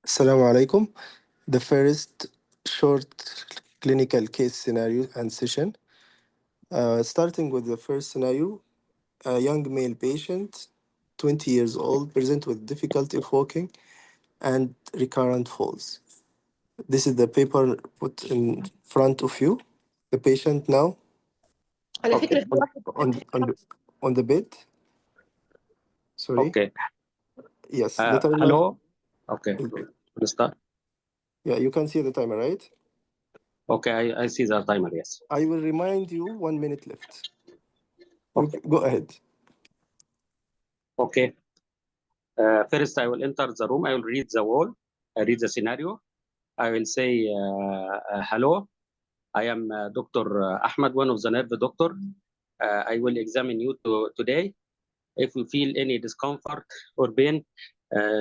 Assalamu alaikum. The first short clinical case scenario and session. Starting with the first scenario, a young male patient, 20 years old, present with difficulty of walking and recurrent falls. This is the paper put in front of you. The patient now على Okay. فكرة في واحد on the bed. Sorry. Okay. Yes, the timer. Hello. Okay. Let's start. Yeah, you can see the timer, right? Okay, I see the timer. Yes. I will remind you 1 minute left. Okay. Go ahead. Okay. First, I will enter the room. I will read the wall. I read the scenario. I will say, hello. I am Dr. Ahmed, one of the nerve doctor. I will examine you today. If you feel any discomfort or pain,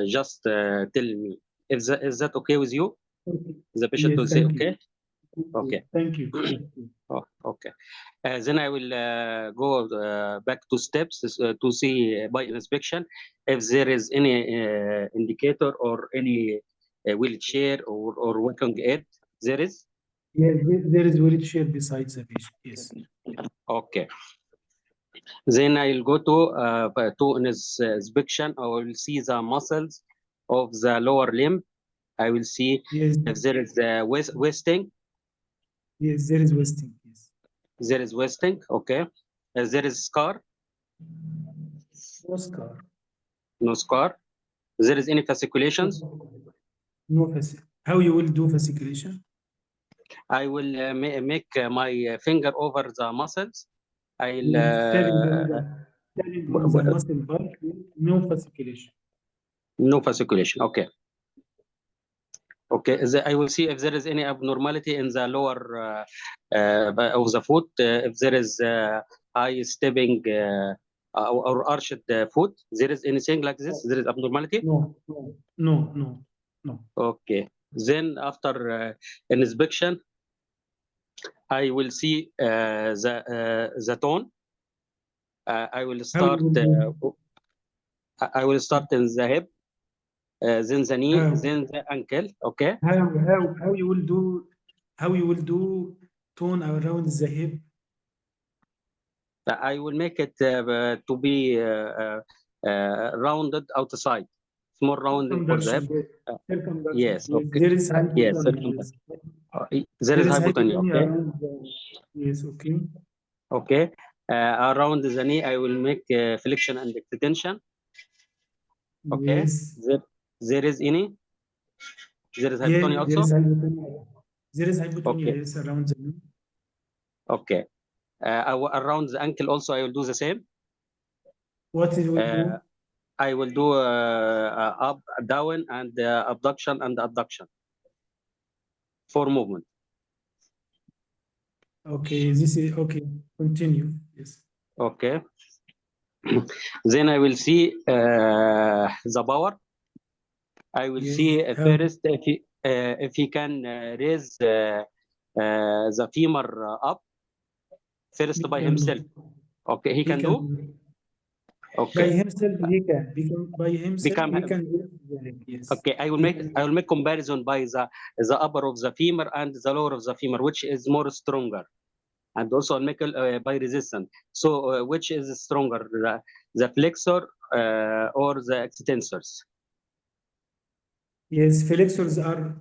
just tell me. Is that okay with you? The patient Yes, will say, thank you. okay. Okay. Thank you. Oh, okay. Then I will go back to steps to see by inspection if there is any indicator or any wheelchair or walking aid. There is? Yes, there is wheelchair besides the patient. Yes. Okay. Then I will go to inspection. I will see the muscles of the lower limb. I will see Yes. if there is wasting. Yes, there is wasting. Yes. There is wasting. Okay. There is scar. No scar. No scar. There is any fasciculations. No fasciculation. How you will do fasciculation? I will make my finger over the muscles. I'll Telling on the muscle bulk, no fasciculation. no fasciculation. Okay. Okay. I will see if there is any abnormality in the lower of the foot. If there is high stepping or arched foot, there is anything like this? There is abnormality? No. Okay. Then after inspection, I will see the tone. I will start. I will start in the hip, then the knee, then the ankle. Okay. How you will do? How you will do tone around the hip? I will make it to be rounded outside. It's more rounded for the hip. Yes. Okay. There is Yes. There is hypotonia. Okay. Yes. Okay. Okay. Around the knee, I will make flexion and extension. Okay. Yes. There is any? There is hypotonia also? There is hypotonia, okay. Yes, around the knee. Okay. Around the ankle also, I will do the same. What it will do? I will do up, down, and abduction and abduction. 4 movement. Okay, this is okay. Continue. Yes. Okay. Then I will see the power. I will see first if he can raise the femur up first by himself. Okay, he can do. Okay. By himself, he can. By himself, he can do it. Yes. Okay, I will make comparison by the upper of the femur and the lower of the femur, which is more stronger, and also I'll make by resistance. So which is stronger, the flexor or the extensors? Yes, flexors are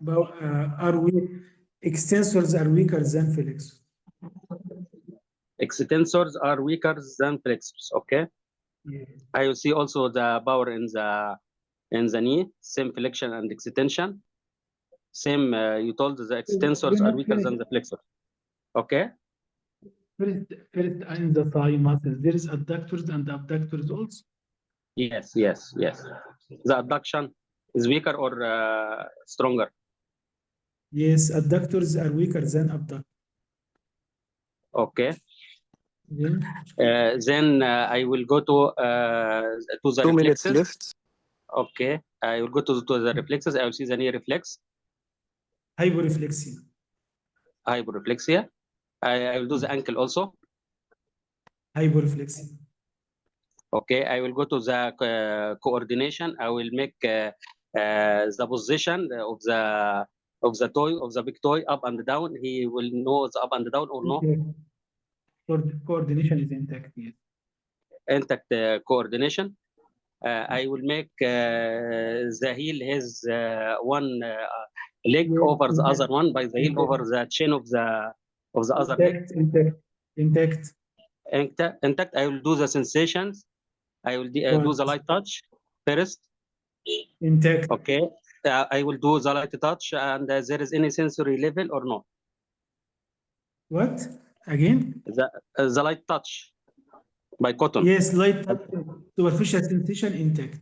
weak. Extensors are weaker than flexors. Extensors are weaker than flexors. Okay. Yeah. I will see also the power in the knee, same flexion and extension. Same, you told the extensors are weaker than the flexors. Okay. First in the thigh muscles, there is adductors and abductors also. Yes. The abduction is weaker or stronger? Yes, adductors are weaker than abductors. Okay. Yeah. Then I will go to the 2 minutes reflexes. left. Okay. I will go to the reflexes. I will see the knee reflex. Hyporeflexia. I will do the ankle also. Hyporeflexia. Okay. I will go to the coordination. I will make the position of the toy, of the big toy, up and down. He will know the up and down or no? Okay. Coordination is intact, yes. Intact coordination. I will make the heel has one leg Yes, over the other intact. one, by the heel Intact. over the chin of the other leg. Intact. Intact. I will do the sensations. I will do the light touch first. Intact. Okay. I will do the light touch, and there is any sensory level or no? What? Again? The light touch by cotton. Yes, light touch. Superficial sensation intact.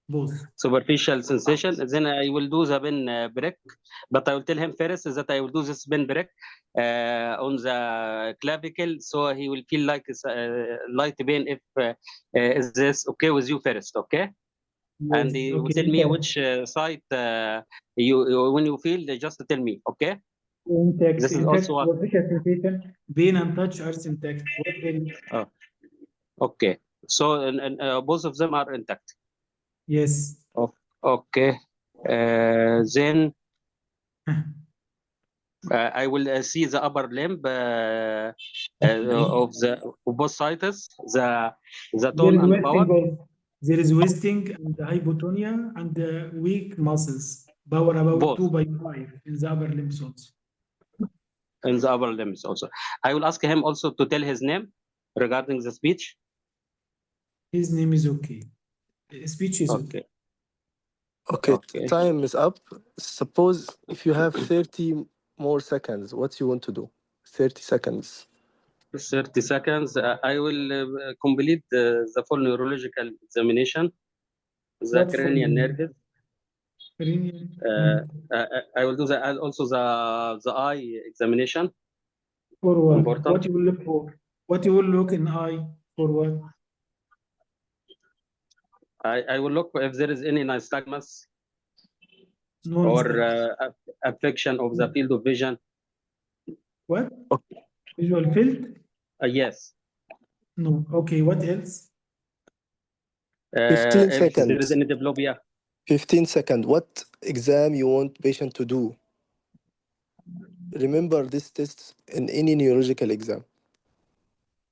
Both. Superficial sensation. Then I will do the pin break, but I will tell him first that I will do this pin break on the clavicle, so he will feel like it's light pain. If is this okay with you first? Okay. Yes, And he will okay, tell me intact. which side when you feel, just tell me. Okay. Intact. This is Intact. also Superficial sensation, pain and touch are intact. What else? okay. So and both of them are intact. Yes. Okay. Then I will see the upper limb of both sides, the There tone is and wasting power. also. There is wasting and hypotonia and weak muscles. Power about Both 2/5 in the upper limbs also. in the upper limbs also. I will ask him also to tell his name regarding the speech. His name is okay. Speech is okay. Okay, Okay. time is up. Suppose if you have 30 more seconds, what you want to do? 30 seconds. 30 seconds. I will complete the full neurological examination, the What for cranial nerves. cranial? I will do also the eye examination. For what? Important. What you will look for? What you will look in eye for what? I will look if there is any nystagmus No or nystagmus. affection of the field of vision. What? Okay. Visual field? Yes. No. Okay. What else? 15 If there is seconds. any diplopia. 15 seconds. What exam you want patient to do? Remember this test in any neurological exam.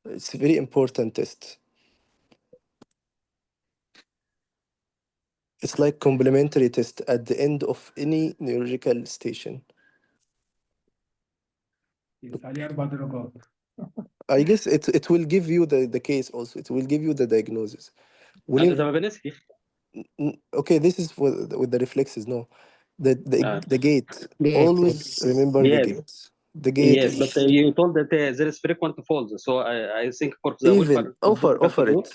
It's a very important test. It's like complementary test at the end of any neurological station. عليه 4 درجات. I guess it will give you the case also. It will give you the diagnosis. Okay, this is with the reflexes. No, the gate. Always remember the Yes. gate. The gate Yes, but is you told that there is frequent falls, so I think for the even welfare offer it.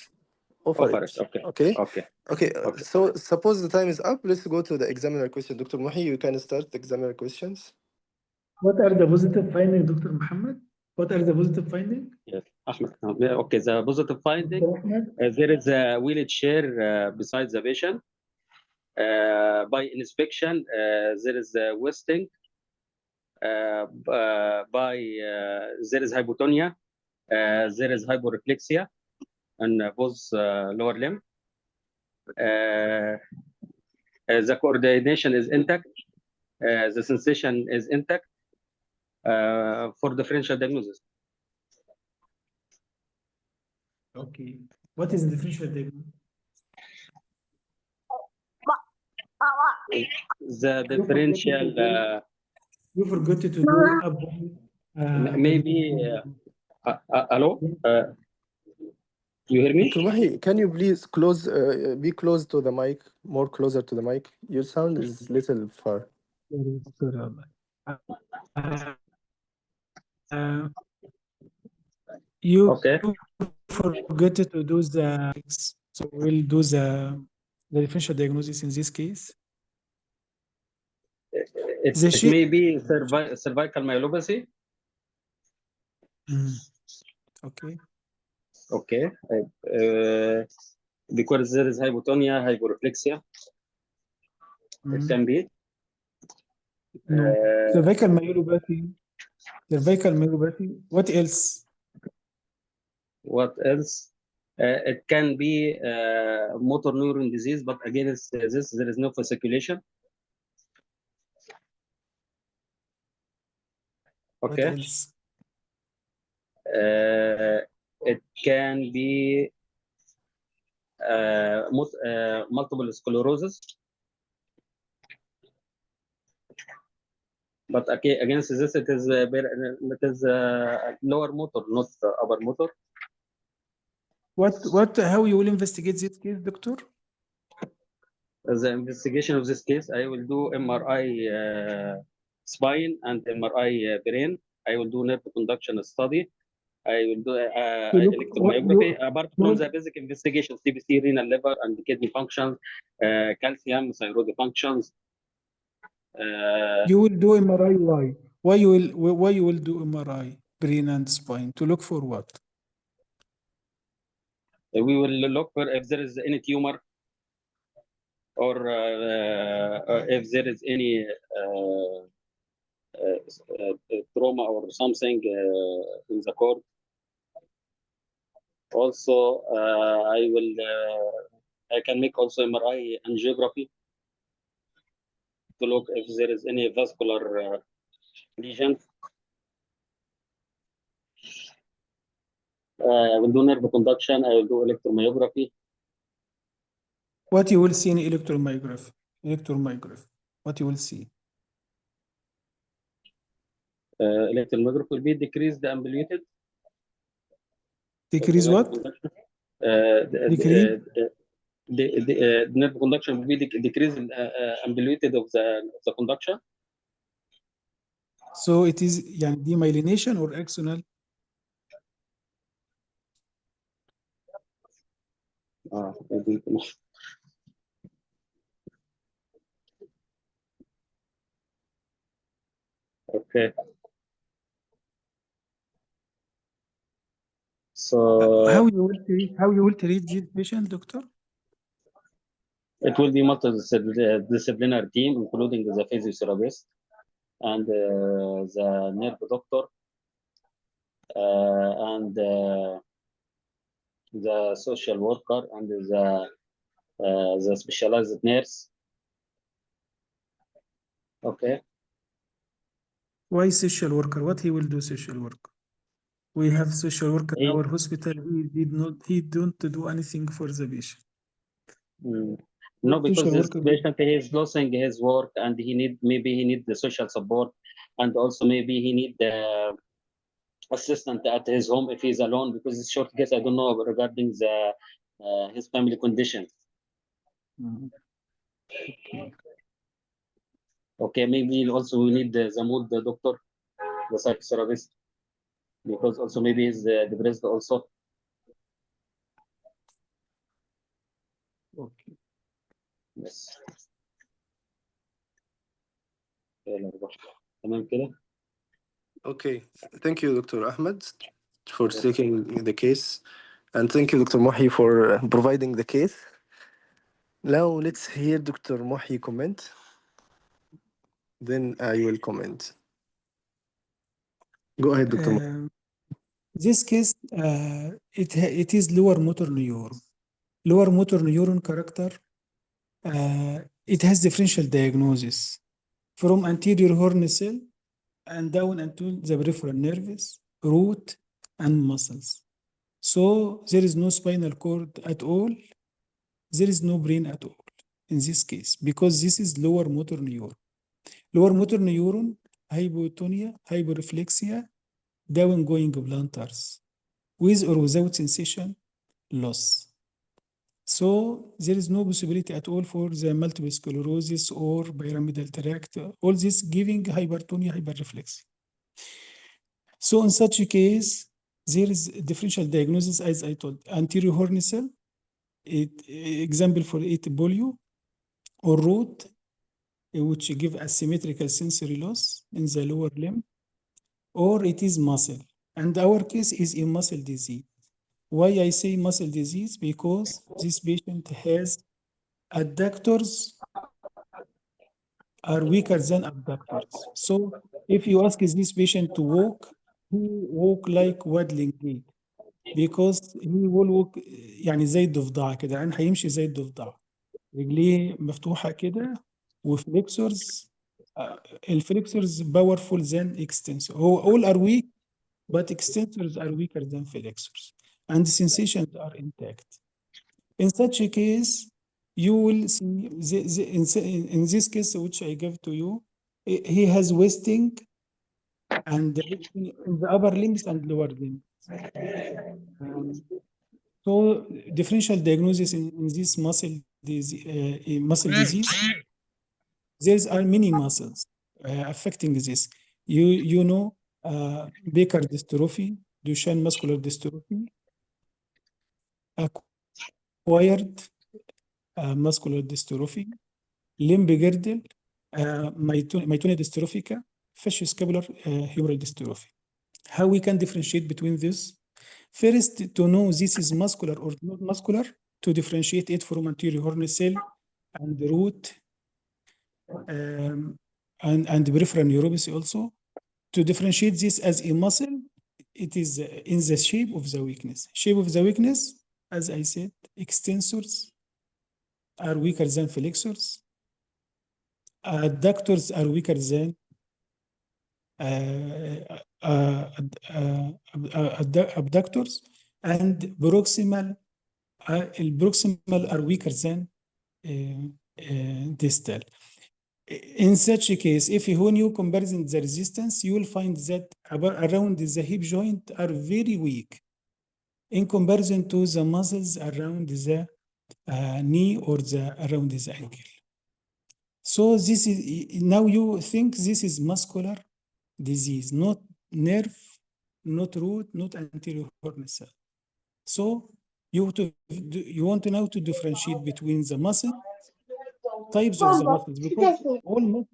Offer offer it. it. Okay. Okay. Okay. Okay. Okay. So suppose the time is up. Let's go to the examiner question. Dr. Mahi, you can start the examiner questions. What are the positive findings, Dr. Muhammad? What are the positive findings? Yes. Ahmed. Okay. The positive finding, Dr. Ahmed? there is a wheelchair beside the patient. By inspection, there is wasting. There is hypotonia. There is hyporeflexia on both lower limb. The coordination is intact. The sensation is intact for differential diagnosis. Okay. What is the differential diagnosis? The differential You forgot to do maybe. Hello? You hear me? Dr. Mahi, can you please be close to the mic, more closer to the mic? Your sound is little far. You Okay. forgot to do so we'll do the differential diagnosis in this case. It may be cervical myelopathy. Okay. Okay. Because there is hypotonia, hyporeflexia. It can be. No. Cervical myelopathy. Cervical myelopathy. What else? What else? It can be motor neuron disease, but against this, there is no fasciculation. What Okay. else? It can be multiple sclerosis. But okay, against this, it is lower motor, not upper motor. How you will investigate this case, doctor? The investigation of this case, I will do MRI spine and MRI brain. I will do nerve conduction study. I will do electromyography. Apart from the basic investigation, CBC, renal, liver, and kidney functions, calcium, thyroid functions. You will do MRI. Why? Why you will do MRI brain and spine to look for what? We will look for if there is any tumor or if there is any trauma or something in the cord. Also, I can make also MRI angiography to look if there is any vascular lesion. I will do nerve conduction. I will do electromyography. What you will see in electromyography? What you will see? Electromyography will be decrease the ambulated. Decrease what? Decrease? The nerve conduction will be decrease ambulated of the conduction. So it is demyelination or axonal? Okay. So how you will treat this patient, doctor? It will be multidisciplinary team, including the physiotherapist and the nerve doctor and the social worker and the specialized nurse. Okay. Why social worker? What he will do, social worker? We have social worker in our hospital. He don't do anything for the patient. No, because this patient is losing his work and maybe he need the social support, and also maybe he need the assistant at his home if he's alone, because it's short case. I don't know regarding his family condition. Okay, maybe also we need the mood doctor, the psychotherapist, because also maybe he's depressed also. Okay. Yes. تمام كده. Okay, thank you, Dr. Ahmed, for taking the case, and thank you, Dr. Mohi, for providing the case. Now let's hear Dr. Mohi comment. Then I will comment. Go ahead, Dr. Mohi. This case, it is lower motor neuron. Lower motor neuron character. It has differential diagnosis from anterior horn cell and down into the peripheral nerves, root, and muscles. So there is no spinal cord at all. There is no brain at all in this case, because this is lower motor neuron. Lower motor neuron, hypotonia, hyperreflexia, downgoing plantars, with or without sensation loss. So there is no possibility at all for the multiple sclerosis or pyramidal tract, all this giving hypertonia, hyperreflexia. So in such a case, there is a differential diagnosis, as I told, anterior horn cell, example for it, polio, or root, which give asymmetrical sensory loss in the lower limb, or it is muscle. And our case is a muscle disease. Why I say muscle disease? Because this patient has adductors are weaker than abductors. So if you ask this patient to walk, he walk like waddling gait. because he will walk يعني زي الضفدعة كده، يعني هيمشي زي الضفدعة، رجليه مفتوحة كده وفليكسورز. الفليكسورز باورفول than extensors. هو all are weak but extensors are weaker than flexors and sensations are intact. In such a case, you will see in this case which I gave to you, he has wasting and in the upper limbs and lower limbs. So differential diagnosis in this muscle disease, there are many muscles affecting this. You know, Baker dystrophy, Duchenne muscular dystrophy, acquired muscular dystrophy, limb girdle, myotonia dystrophica, fascioscapular humeral dystrophy. How we can differentiate between this? First, to know this is muscular or not muscular, to differentiate it from anterior horn cell and root and peripheral neuropathy also. To differentiate this as a muscle, it is in the shape of the weakness. Shape of the weakness, as I said, extensors are weaker than flexors. Adductors are weaker than abductors, and proximal are weaker than distal. In such a case, if when you compare the resistance, you will find that around the hip joint are very weak in comparison to the muscles around the knee or around the ankle. So this is now you think this is muscular disease, not nerve, not root, not anterior horn cell. So you want to now to differentiate between the muscle types of the muscles, because all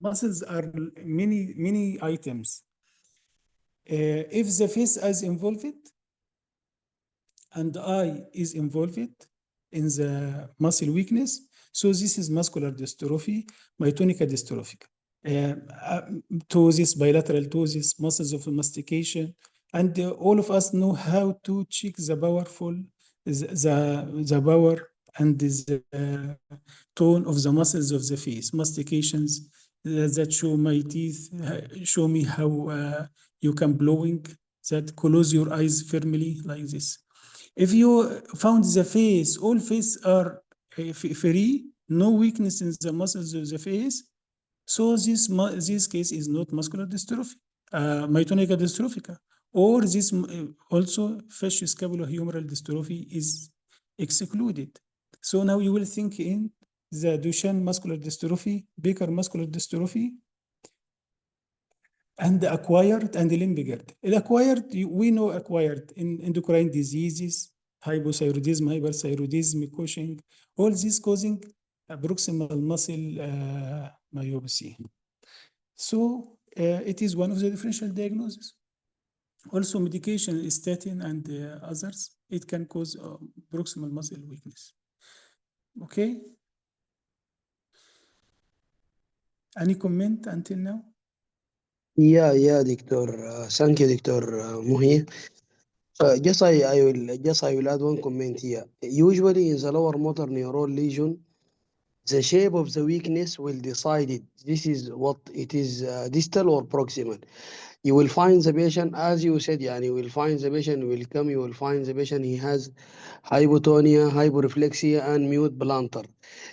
muscles are many items. If the face is involved and eye is involved in the muscle weakness, so this is muscular dystrophy, myotonica dystrophica. Ptosis, bilateral ptosis, muscles of mastication, and all of us know how to check the powerful, the power and the tone of the muscles of the face, mastications that show my teeth, show me how you can blowing, that close your eyes firmly like this. If you found the face, all face are free, no weakness in the muscles of the face, so this case is not muscular dystrophy, myotonica dystrophica, or this also fascioscapulohumeral dystrophy is excluded. So now you will think in the Duchenne muscular dystrophy, Baker muscular dystrophy, and the acquired and the limb girdle. The acquired, we know acquired in endocrine diseases, hypothyroidism, hyperthyroidism, Cushing, all these causing proximal muscle myopathy. So it is one of the differential diagnoses. Also medication, statin and others, it can cause proximal muscle weakness. Okay? Any comment until now? Yeah, Doctor. Thank you, Doctor Muhi. I will add one comment here. Usually in the lower motor neuron lesion, the shape of the weakness will decide it. This is what it is, distal or proximal. You will find the patient, as you said, yani you will find the patient will come, you will find the patient he has hypotonia, hyporeflexia, and mute plantar.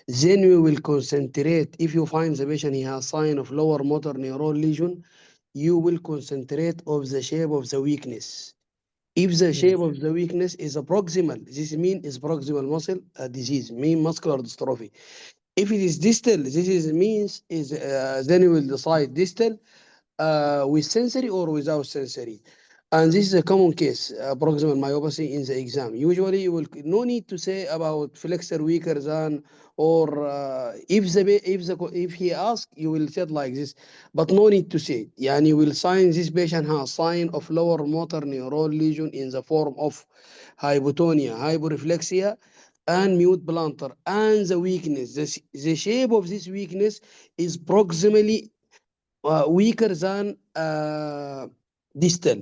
Then we will concentrate. If you find the patient he has sign of lower motor neuron lesion, you will concentrate of the shape of the weakness. If the shape of the weakness is a proximal, this mean is proximal muscle disease, mean muscular dystrophy. If it is distal, this is means is then we will decide distal with sensory or without sensory. And this is a common case, proximal myopathy in the exam. Usually, you will no need to say about flexor weaker than, or if he asks, you will say like this, but no need to say. Yani you will sign this patient has sign of lower motor neuron lesion in the form of hypotonia, hyporeflexia, and mute plantar, and the weakness. The shape of this weakness is proximally weaker than distal.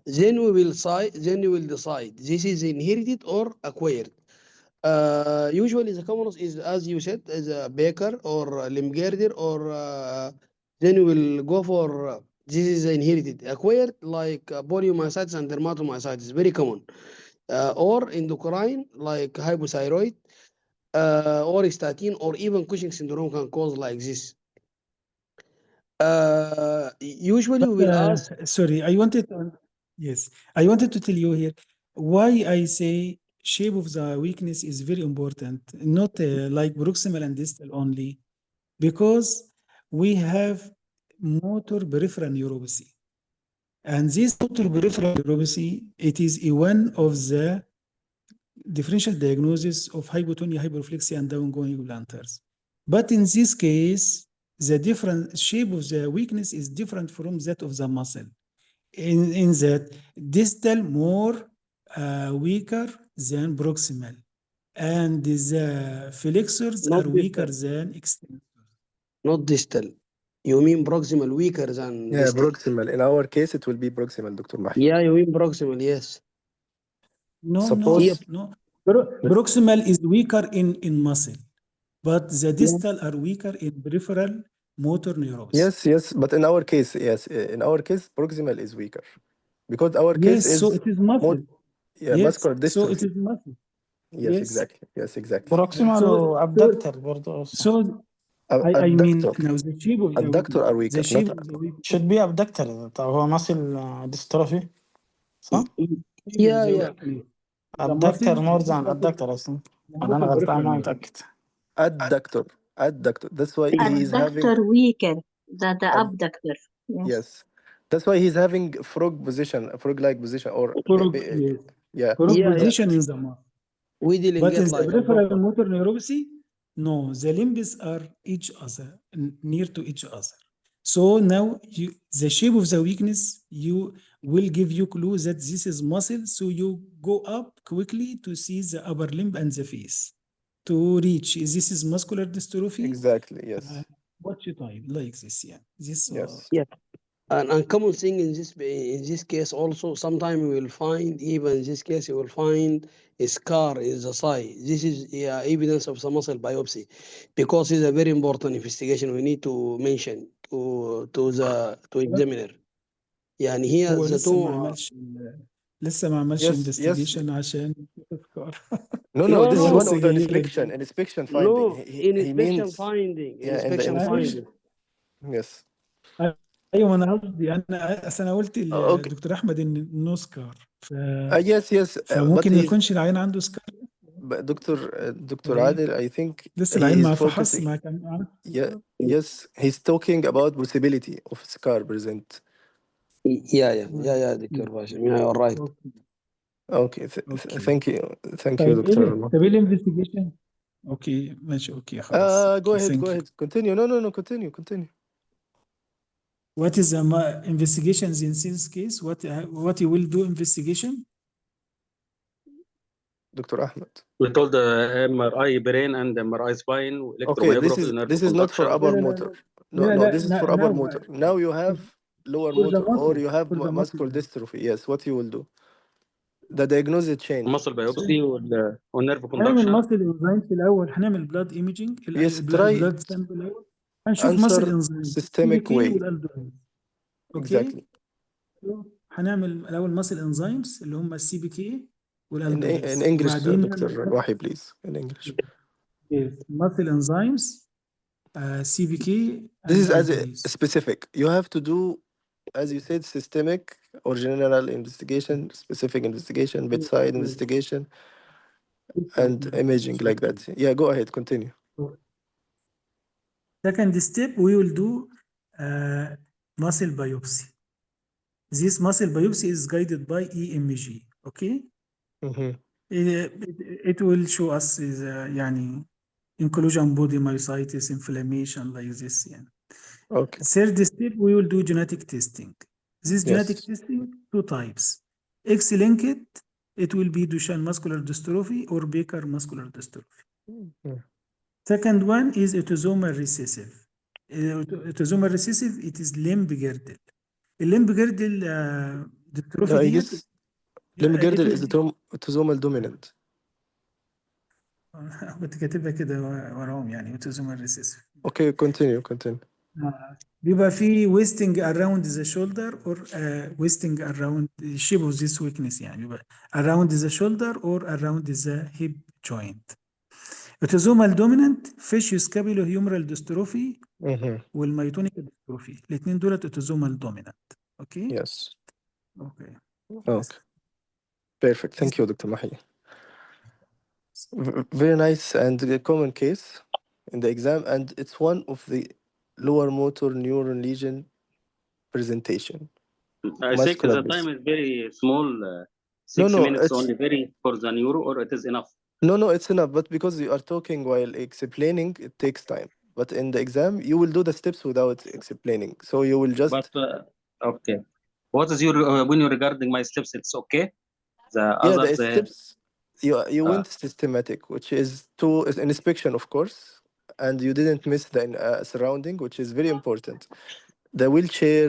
Then we will decide this is inherited or acquired. Usually the commonest is, as you said, is a Baker or a Limburger, or then we will go for this is inherited. Acquired, like poliomyelitis and dermatomyositis, very common. Or endocrine, like hypothyroid, or statin, or even Cushing syndrome can cause like this. Usually But we will ask. sorry, yes, I wanted to tell you here why I say shape of the weakness is very important, not like proximal and distal only, because we have motor peripheral neuropathy. And this motor peripheral neuropathy, it is one of the differential diagnosis of hypotonia, hyperreflexia, and downgoing plantars. But in this case, the different shape of the weakness is different from that of the muscle. In that distal more weaker than proximal, and the flexors Not are weaker distal, than extensors. not distal. You mean proximal weaker than Yeah, distal? proximal. In our case, it will be proximal, Dr. Mahi. Yeah, you mean proximal, yes. No, Here, Suppose, no, no. Proximal is weaker in muscle, but the yeah, distal are weaker in peripheral motor neuropathy. yes, yes, but in our case, yes, in our case, proximal is weaker because our case Yes, so is it is more, muscle. yeah, Yes, muscular so it dystrophy. is muscle. Yes, Yes. exactly. Yes, exactly. بروكسيمال So, so, وابدكتر برضه also. so I mean Adductor. now the shape of the Adductor weakness. are The weaker, not. shape of the weakness. should be abductor. طب هو muscle dystrophy صح؟ Shape of yeah, the yeah. weakness. The abductor muscle, more the than motor, adductor أصلا. the ولا أنا motor غلطان peripheral ما neuropathy. متأكد. Adductor. Adductor. That's why he is having. Abductor weaker than the Ad, abductor. Yes. yes. That's why he's having frog position, frog-like position, or Yes. yeah. For Yeah, yeah. position in the muscle. We didn't But in get the like peripheral abductor. motor neuropathy, no, the limbs are each other, near to each other. So now the shape of the weakness, you will give you clue that this is muscle. So you go up quickly to see the upper limb and the face to reach. This is muscular dystrophy. Exactly. Uh, Yes. what you type like this, yeah. This Yes. Yeah. An uncommon thing in this case also, sometimes you will find, even in this case, you will find a scar in the thigh. This is, yeah, evidence of the muscle biopsy, because it's a very important investigation we need to mention to examiner. يعني here هو the لسه ما two. عملش لسه ما عملش Yes. Yes. investigation عشان يشوف السكار. No, no. No, This هو is no, one لسه of the جاي لك. inspection finding. no. In He inspection means, finding, yeah, in the inspection inspection. finding. Yes. ايوه انا قصدي انا قلت Okay. لدكتور احمد ان نو سكار Yes, yes. But فممكن ما he's, يكونش العين عنده سكار but Dr. ولا ايه؟ Adil, I think لسه he العين is ما فحص focusing. ما كان عنده Yeah. سكار. Yes. He's talking about possibility of scar present. Yeah, yeah, yeah, yeah, Dr. Bashir. Yeah, you're right. اوكي Okay. اوكي Thank you. Thank you, طيب Dr. ايه طب ايه الانفستيجيشن؟ اوكي ماشي اوكي خلاص Go اوكي ahead. Go ثانك يو. ahead. Continue. No, no, no. Continue. Continue. What is the investigations in this case? What you will do investigation? Dr. Ahmed. We told MRI brain and MRI spine, Okay, electromyography, nerve this is not for conduction. upper لا لا motor. لا No, لا no, لا this is for لا upper now motor. Now you for, have lower for the motor, or muscle you have for the muscle. muscular dystrophy. Yes, what you will do? The diagnosis change. muscle biopsy والنيرف هنعمل conduction. ماسل انزيمز الاول، هنعمل بلاد ايميجنج Yes, try البلاد سامبل الاول، هنشوف ماسل answer انزيمز السي بي systemic كي way. والالدوهيد. اوكي Exactly. هنعمل الاول ماسل انزيمز اللي هم السي بي كي In والالدوهيدز، English, وبعدين Dr. نعمل Wahi, please. In English. ماسل انزيمز سي بي كي This اند is as a الدوهيدز. specific. You have to do, as you said, systemic or general investigation, specific investigation, bedside investigation, and imaging like that. Yeah, go ahead, continue. Second step, we will do muscle biopsy. This muscle biopsy is guided by EMG. Okay, Mm-hmm. it will show us is يعني inclusion body myositis inflammation like this. يعني. Okay. Third step, we will do genetic testing. This genetic Yes. testing, two types. X-linked, it will be Duchenne muscular dystrophy or Baker muscular dystrophy. Mhm. Second one is autosomal recessive. Autosomal recessive, it is limb girdle. الليمب جيردل ديستروفي I ديت guess limb girdle is it autosomal dominant. كنت كاتبها كده وراهم يعني اوتوزومال ريسيسيف. Okay, continue. بيبقى في wasting around the shoulder or wasting around the shape of this weakness يعني بيبقى around the shoulder or around the hip joint. autosomal dominant facioscapulohumeral dystrophy Mhm. والميتونيك dystrophy الاثنين دولت autosomal dominant. اوكي Yes. اوكي Okay. Perfect. Thank you, Dr. Mahi. Very nice and a common case in the exam, and it's one of the lower motor neuron lesion presentation. I think Muscular the time dystrophy. is very small, No, 6 no, minutes it's only, very for the neuro, or it is enough? no, it's enough. But because you are talking while explaining, it takes time. But in the exam, you will do the steps without explaining. So you will just But okay, what is your when you regarding my steps? It's okay. The yeah, the others, steps you uh, went systematic, which is is an inspection, of course, and you didn't miss the surrounding, which is very important. The wheelchair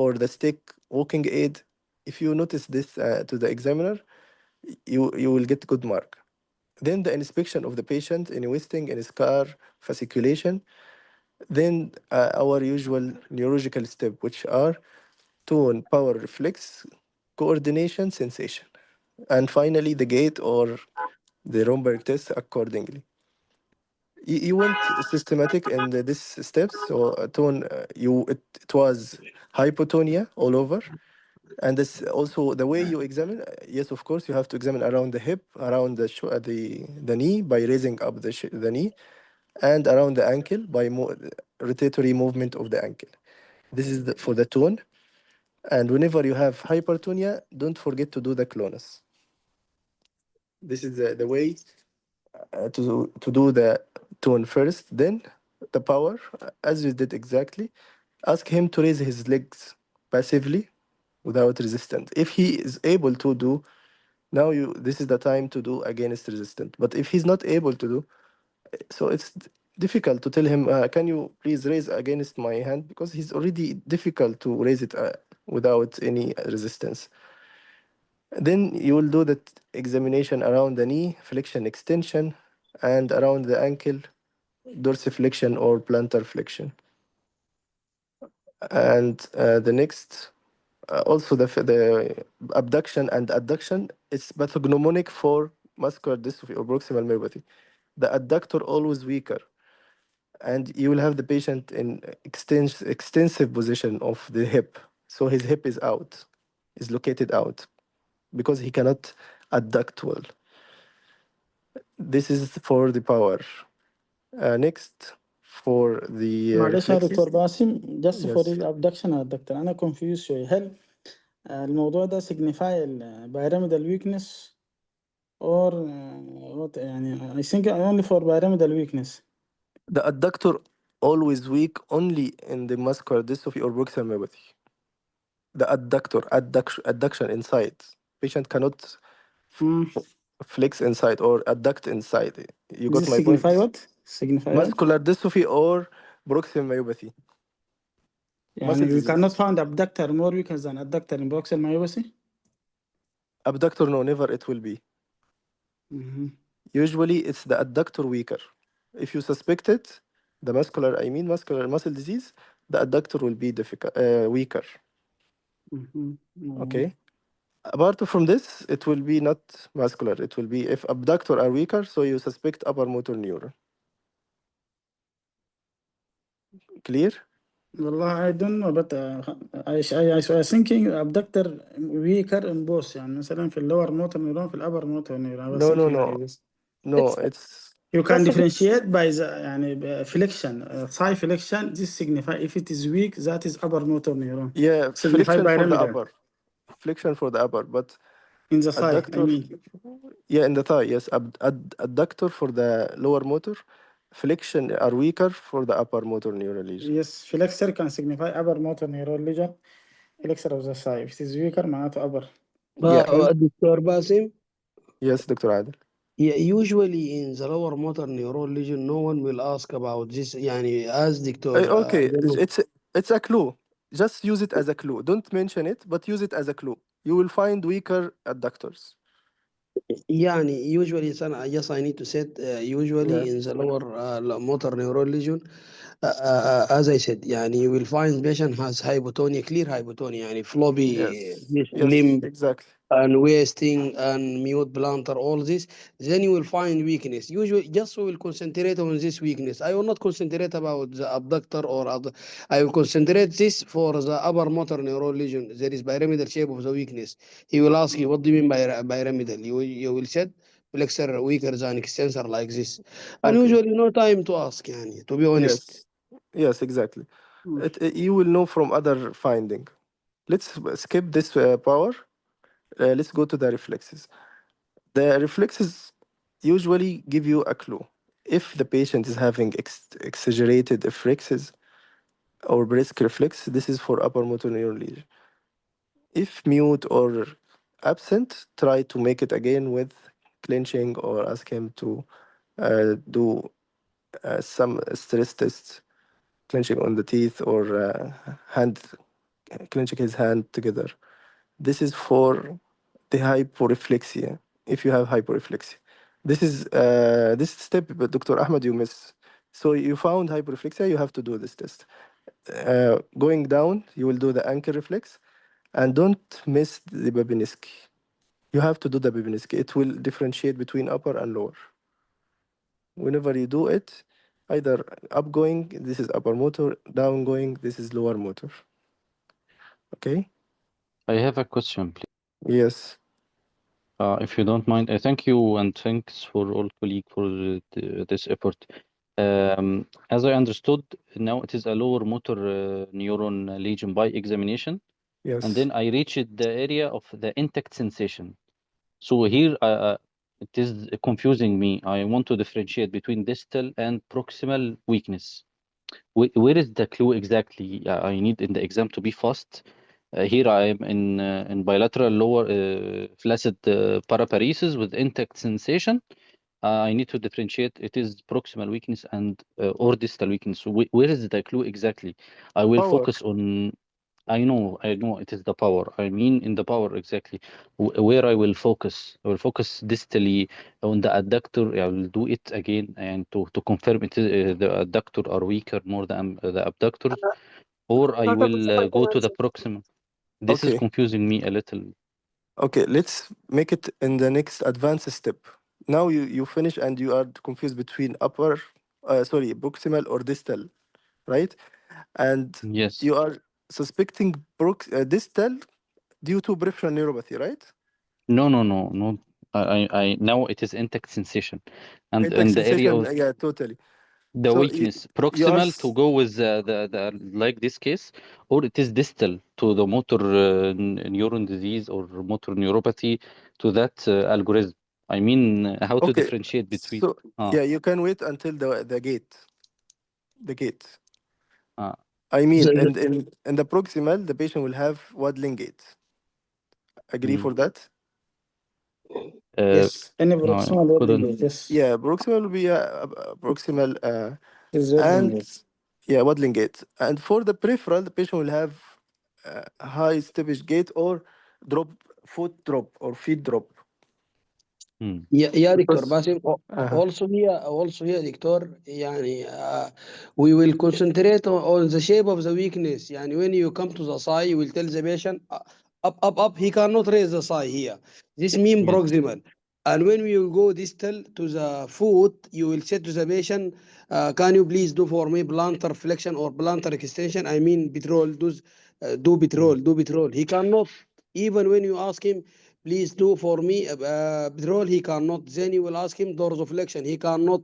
or the stick walking aid. If you notice this to the examiner, you will get good mark. Then the inspection of the patient in wasting, in scar, fasciculation. Then our usual neurological step, which are tone, power, reflex, coordination, sensation, and finally the gait or the Romberg test accordingly. You went systematic in this steps. So tone, it was hypotonia all over, and this also the way you examine. Yes, of course, you have to examine around the hip, around the knee by raising up the knee, and around the ankle by rotatory movement of the ankle. This is for the tone. And whenever you have hypertonia, don't forget to do the clonus. This is the way to do the tone first, then the power, as you did exactly. Ask him to raise his legs passively without resistance. If he is able to do, now this is the time to do against resistance. But if he's not able to do, so it's difficult to tell him, can you please raise against my hand? Because he's already difficult to raise it without any resistance. Then you will do that examination around the knee, flexion extension, and around the ankle, dorsiflexion or plantar flexion. And the next, also the abduction and adduction is pathognomonic for muscular dystrophy or proximal myopathy. The adductor always weaker, and you will have the patient in extensive position of the hip. So his hip is out, is located out, because he cannot adduct well. This is for the power. Next, for the معلش يا reflexes. دكتور باسم just for Yes. the abduction يا دكتور أنا confused شوية هل الموضوع ده signify pyramidal weakness or what يعني I think only for pyramidal weakness. The adductor always weak only in the muscular dystrophy or proximal myopathy. The adduction inside. Patient cannot Mm. flex inside or adduct inside. You got This my point? signify what? Signify what? Muscular dystrophy or proximal myopathy. Muscle يعني we cannot disease. find abductor more weaker than adductor in proximal myopathy? Abductor, no, never it will be. Mhm. Usually it's the adductor weaker. If you suspect it, muscular muscle disease, the adductor will be weaker. Mhm. Okay. Apart from this, it will be not muscular. It will be if abductor are weaker, so you suspect upper motor neuron. Clear? والله I don't know but I was thinking abductor weaker in both يعني مثلا في اللور motor neuron في الأبر motor neuron I was No, no, thinking no, like this. no. It's It's You can that's a bit differentiate by the يعني flexion thigh flexion this signify if it is weak that is upper motor neuron yeah, signify flexion for the pyramidal upper, flexion for the upper, but in the thigh I adductor, mean yeah, in the thigh, yes. Adductor for the lower motor, flexion are weaker for the upper motor neuron lesion. yes flexor can signify upper motor neuron lesion flexor of the thigh if it is weaker معناته upper Yeah, دكتور باسم. yes, Dr. Adel. Yeah, usually in the lower motor neuron lesion, no one will ask about this. Yani, as Dr. I Okay, don't know. it's a clue. just use it as a clue. Don't mention it, but use it as a clue. You will find weaker adductors. يعني usually yes I need to say usually Yeah. in the lower motor neuron region as I said يعني you will find patient has hypotonia clear hypotonia يعني floppy Yes. Yes. limb Exactly. and wasting and mute plantar, all this, then you will find weakness. Usually, just we will concentrate on this weakness. I will not concentrate about the abductor or I will concentrate this for the upper motor neuron lesion. There is pyramidal shape of the weakness. He will ask you, what do you mean by pyramidal? You will said flexor weaker than extensor like this. And Okay. usually no time to ask, yani, to be honest. Yes. Yes. Exactly. Mm. You will know from other finding. Let's skip this power. Let's go to the reflexes. The reflexes usually give you a clue. If the patient is having exaggerated reflexes or brisk reflex, this is for upper motor neuron lesion. If mute or absent, try to make it again with clenching or ask him to do some stress tests, clenching on the teeth or hand, clenching his hand together. This is for the hyporeflexia. If you have hyporeflexia, this step, but Dr. Ahmed, you miss. So you found hyporeflexia, you have to do this test. Going down, you will do the ankle reflex, and don't miss the Babinski. You have to do the Babinski. It will differentiate between upper and lower. Whenever you do it, either upgoing, this is upper motor, downgoing, this is lower motor. Okay? I have a question, please. Yes. If you don't mind, I thank you and thanks for all colleague for this effort. As I understood, now it is a lower motor neuron lesion by examination, and Yes. then I reached the area of the intact sensation. So here it is confusing me. I want to differentiate between distal and proximal weakness. Where is the clue exactly? I need in the exam to be fast. Here I am in bilateral lower flaccid paraparesis with intact sensation. I need to differentiate. It is proximal weakness and or distal weakness. So where is the clue exactly? I will Power. focus on. I know it is the power. I mean in the power exactly. Where I will focus. I will focus distally on the adductor. I will do it again and to confirm it the adductor are weaker more than the abductors, or I Dr. will Mustafa, I go can to the answer. proximal. This is Okay. confusing me a little. Okay, let's make it in the next advanced step. Now you finish and you are confused between upper, sorry, proximal or distal, right? And Yes. you are suspecting distal due to peripheral neuropathy, right? No, no, no, no. I now it is intact sensation, and Intact in the area sensation, of yeah, totally. the So weakness, you are, proximal to go with the like this case, or it is distal to the motor neuron disease or motor neuropathy to that algorithm. I mean, how to okay. differentiate between. So Ah, yeah, you can wait until the gate. ah. I mean, The- in the proximal, the patient will have waddling gait. Agree Mm. for that? Uh, Yes, any no, I proximal welding couldn't. gate, yes. Yeah, proximal will be proximal Is welding and gate. yeah, waddling gait. And for the peripheral, the patient will have high steppage gait or drop, foot drop or feet drop. Mm. يا دكتور Because باسم uh also here دكتور يعني we will concentrate on the shape of the weakness يعني when you come to the side you will tell the patient up he cannot raise the side here this mean Yes. proximal and when we will go distal to the foot you will say to the patient can you please do for me plantar flexion or plantar extension I mean petrol Mm. do petrol he cannot even when you ask him please do for me petrol he cannot then you will ask him dorsiflexion he cannot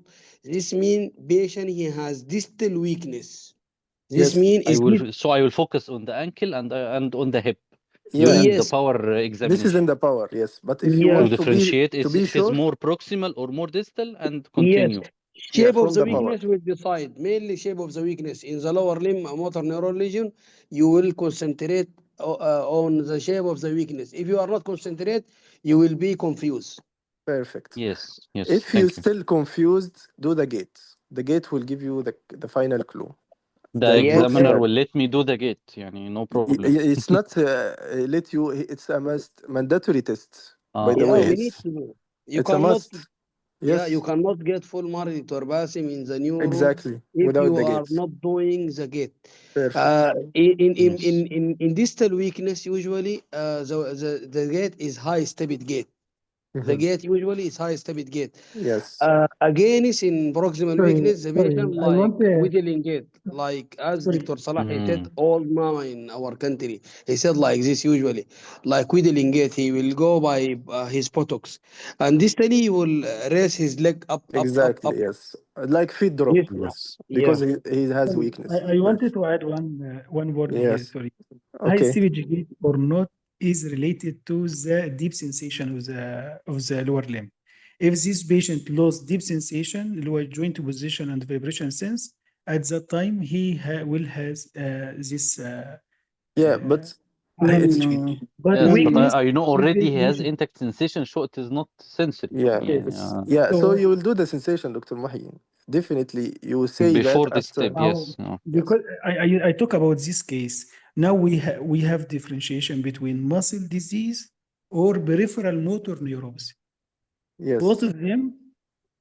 this mean patient he has distal weakness this yes, mean I is will. this So I will focus on the ankle and on the hip yeah, during the yes power this is examination in the power, yes. But if you to yes want differentiate to is be it is sure, more proximal or more distal and yes continue. yeah, shape of from the the Mm. power. weakness will decide mainly shape of the weakness in the lower limb motor neuron lesion you will concentrate on the shape of the weakness if you are not concentrate you will be confused. Perfect. Yes, yes. If you Thank you. still confused, do the gate. The gate will give you the final clue. The Yes, examiner sir. will let me do the gate, يعني no problem. It's not let you. It's a mandatory test. By the Yeah, way, we Okay. need to know. You it's a cannot, must. yeah, you Yes, cannot get full mark torbasim in the neuro exactly. if Without you the are gates. not doing the gate. Perfect. Yes. In distal weakness, usually the gate is high stepped gate. The Mhm. gate usually is high stepped gate. Yes. Again, is in proximal weakness, the patient I like want whittling gate, like as sorry. Dr. Salah he said, Mm. old mama in our country. He said like this usually, like whittling gate. He will go by his buttocks, and distally he will raise his leg up, up, up, Exactly. up. Yes. Like feet drop. Yes, Yes. yeah. Because he has Sorry, weakness. I wanted Perfect. to add one word here. Yes. Sorry. High Okay. sewage gate or not is related to the deep sensation of the lower limb. If this patient lost deep sensation, lower joint position and vibration sense, at that time he will has this Yeah, uh, but No, it's gate. But Yes, but weakness I know is already he has definition. intact sensation, so it is not sensory. yeah, Yes. it's yeah. So So you will do the sensation, Dr. Mahi. Definitely, you will say that Before this after. step, yes. Yes. because I talk about this case now, we have differentiation between muscle disease or peripheral motor neuropathy. Both Yes. of them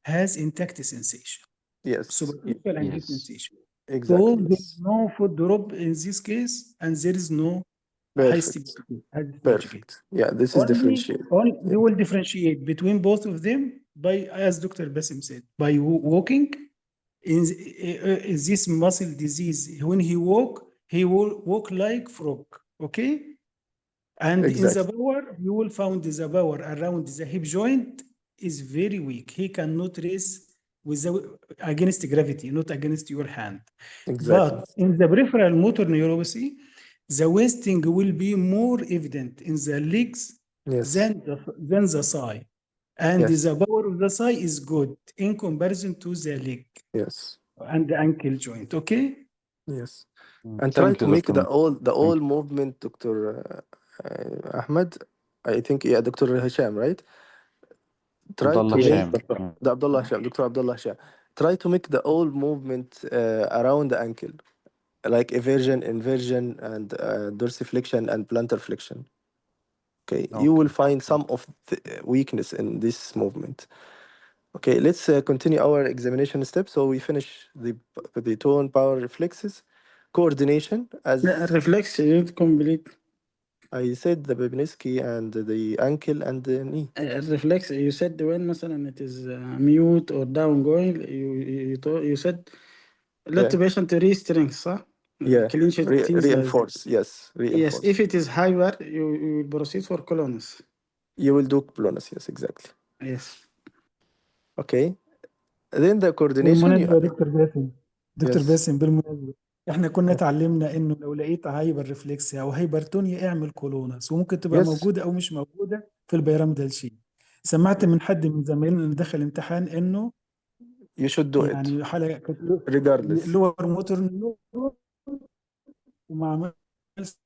has intact sensation, Yes. superficial and deep Yes. sensation. So Exactly. there is Yes. no foot drop in this case, and there is no high Perfect. stability, high stage gate. Perfect. Yeah, this is differentiate. Only Yeah. we will differentiate between both of them by, as Dr. Basim said, by walking. In this muscle disease, when he will walk like frog. Okay, and in the Exactly. power, you will find the power around the hip joint is very weak. He cannot raise without against gravity, not against your hand. But Exactly. in the peripheral motor neuropathy, the wasting will be more evident in the legs Yes. than the thigh. And Yes. the power of the thigh is good in comparison to the leg Yes. and the ankle joint. Okay? Yes. And try Thank to you, make Dr. Mahmoud. the Thank all you. movement, Dr. Ahmed. I think yeah, Dr. Hisham, right? Try Abdullah to Yes, make Hisham. doctor. the Abdullah Hisham, Dr. Abdullah Hisham. Try to make the all movement around the ankle, like eversion, inversion, and dorsiflexion and plantar flexion. Okay, you will Okay. find some of the weakness in this movement. Okay, let's continue our examination step. So we finish the tone, power, reflexes, coordination. Yeah, As reflex you didn't complete. I said, the Babinski and the ankle and the knee. Reflex you said when مثلا it is mute or down going, you said let Yeah, the patient re-strength صح؟ yeah. Clinch teeth like that. Reinforce. Yes, Yes, if reinforce. it is hyper, you will proceed for colonus. You will do bonus. Yes, exactly. Yes. Okay. Then the coordination. بالمناسبة يا دكتور باسم، دكتور Yes. باسم بالمناسبة احنا كنا اتعلمنا انه لو لقيت هايبر ريفلكسيا او هايبرتونيا اعمل كولونس، وممكن تبقى Yes. موجودة او مش موجودة في البيراميدال شيت. سمعت من حد من زمايلنا اللي دخل امتحان انه You should do it يعني حالة كانت regardless. لور موتور نيورون وما عملش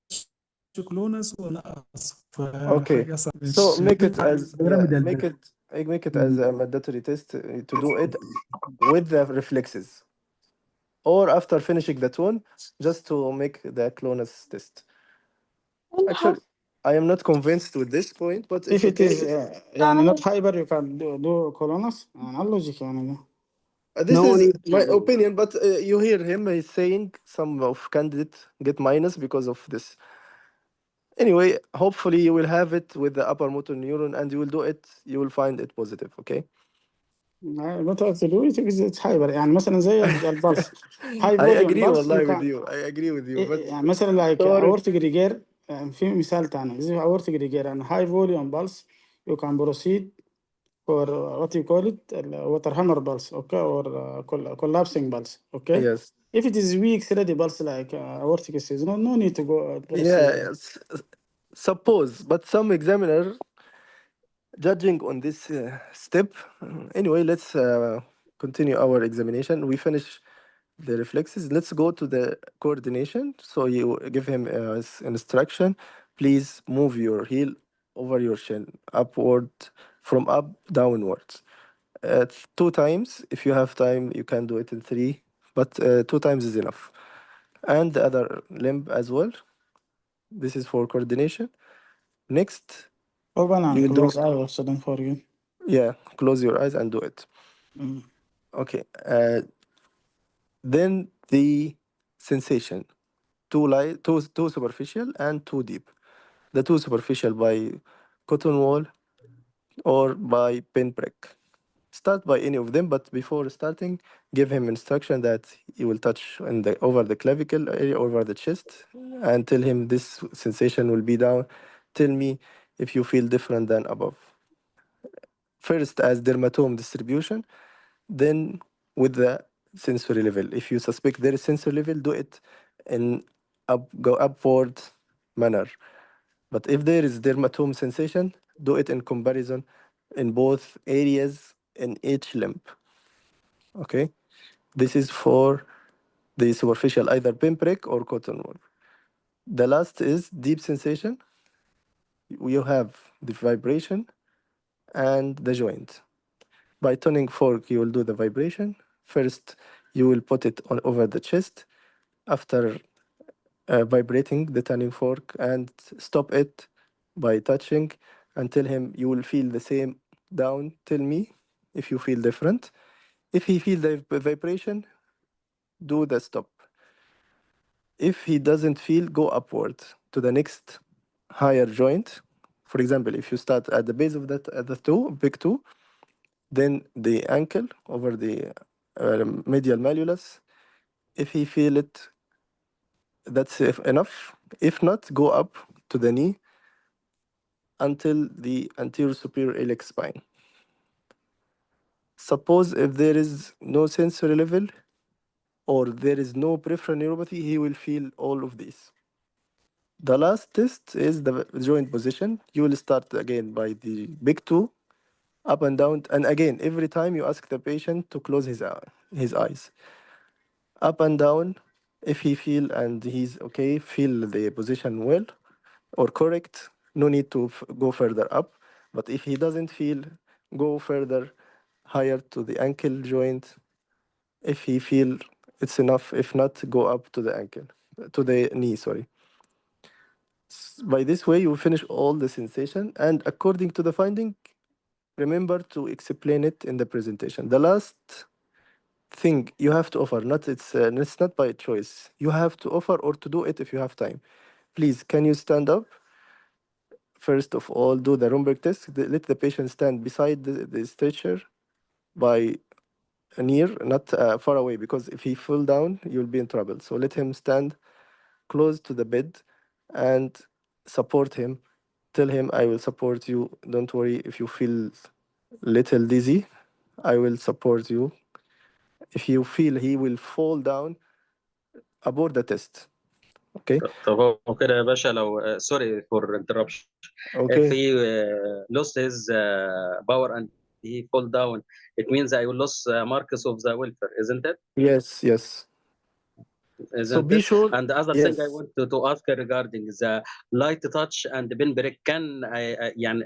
كلونس ونقص، Okay. فحاجة صعبة So مش make it تنفع as yeah. البيراميدال Make بس. it as a mandatory test to do it with the reflexes, or after finishing the tone, just to make the clonus test. Actually, I am not convinced with this point, but If it's it okay. is يعني not hyper you can do colonus يعني على logic يعني ده. This No is need my to. opinion, but you hear him, he's saying some of candidate get minus because of this. Anyway, hopefully you will have it with the upper motor neuron and you will do it, you will find it positive, okay? What else to do it is it's hyper يعني مثلا زي البلس high I volume agree pulse you والله with can you. I agree with you, but يعني مثلا like sorry. aortic rigor يعني في مثال تاني زي aortic rigor and high volume pulse you can proceed for what you call it water hammer pulse okay or collapsing pulse okay. Yes. If it is weak thready pulse like aortic stenosis no need to go proceed. Yeah, suppose, but some examiner judging on this step. Anyway, let's continue our examination. We finish the reflexes. Let's go to the coordination. So you give him instruction. Please move your heel over your chin, upward, from up downwards. Two times. If you have time, you can do it in three, but two times is enough. and the other limb as well. This is for coordination. Next, Open you and will do, close eye also, don't forget. yeah, close your eyes and do it. Mm. Okay. Then the sensation, two superficial and two deep. The two superficial by cotton wool or by pinprick. Start by any of them, but before starting, give him instruction that he will touch in the over the clavicle area, over the chest, and tell him this sensation will be down. Tell me if you feel different than above. First as dermatome distribution, then with the sensory level. If you suspect there is sensory level, do it in go upward manner. But if there is dermatome sensation, do it in comparison in both areas in each limb. Okay, this is for the superficial, either pinprick or cotton wool. The last is deep sensation. You have the vibration and the joint. By tuning fork, you will do the vibration. First, you will put it on over the chest. After vibrating the tuning fork and stop it by touching and tell him you will feel the same down. Tell me if you feel different. If he feel the vibration, do the stop. If he doesn't feel, go upward to the next higher joint. For example, if you start at the base of that at the toe, big toe, then the ankle over the medial malleolus. If he feel it, that's enough. If not, go up to the knee until the anterior superior iliac spine. Suppose if there is no sensory level or there is no peripheral neuropathy, he will feel all of these. The last test is the joint position. You will start again by the big toe, up and down, and again every time you ask the patient to close his eyes, up and down. If he feel and he's okay, feel the position well or correct, no need to go further up. But if he doesn't feel, go further higher to the ankle joint. If he feel it's enough, if not, go up to the ankle, to the knee, sorry. By this way, you finish all the sensation, and according to the finding, remember to explain it in the presentation. The last thing you have to offer, not it's not by choice. You have to offer or to do it if you have time. Please, can you stand up? First of all, do the Romberg test. Let the patient stand beside the stretcher by near, not far away, because if he fall down, you'll be in trouble. So let him stand close to the bed and support him. Tell him, I will support you. Don't worry if you feel little dizzy. I will support you. If you feel he will fall down, abort the test. Okay. طب هو كده يا باشا لو سوري فور انتربشن if Okay. he lost his power and he fall down it means I will lose marks of the welfare, isn't it? Yes. Yes. So Isn't be it? sure. And the other thing I Yes. want to ask regarding the light touch and the pain break, can يعني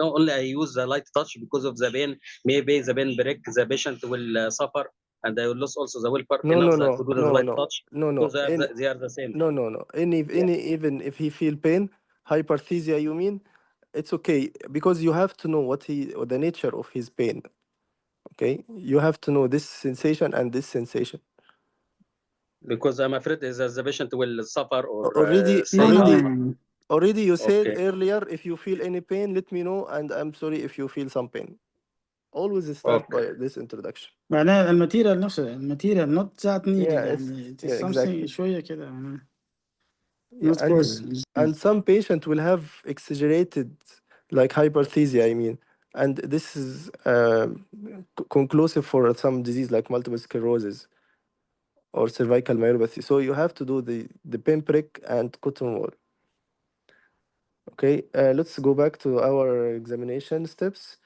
only I use the light touch because of the pain, maybe the pain break the patient will suffer and I will lose also the welfare, No. enough No. that No. to do the No. light No. touch No. No. because they are the same. No. No. No. Yeah. Any even if he feel pain, hyperesthesia, you mean, it's okay because you have to know what he or the nature of his pain. Okay, you have to know this sensation and this sensation. Because I'm afraid is that the patient will suffer or Already, say No, no, already, no, no. already you said okay, earlier, if you feel any pain, let me know, and I'm sorry if you feel some pain. Always start by okay. this introduction. معناها الماتيريال نفسه الماتيريال not ذات Yeah, needed it's يعني it is yeah, something exactly. شوية كده معناها Yeah, not cause. and some patient will have exaggerated like hyperthesia, I mean, and this is conclusive for some disease like multiple sclerosis or cervical myopathy. So you have to do the pinprick and cotton wool. Okay, let's go back to our examination steps.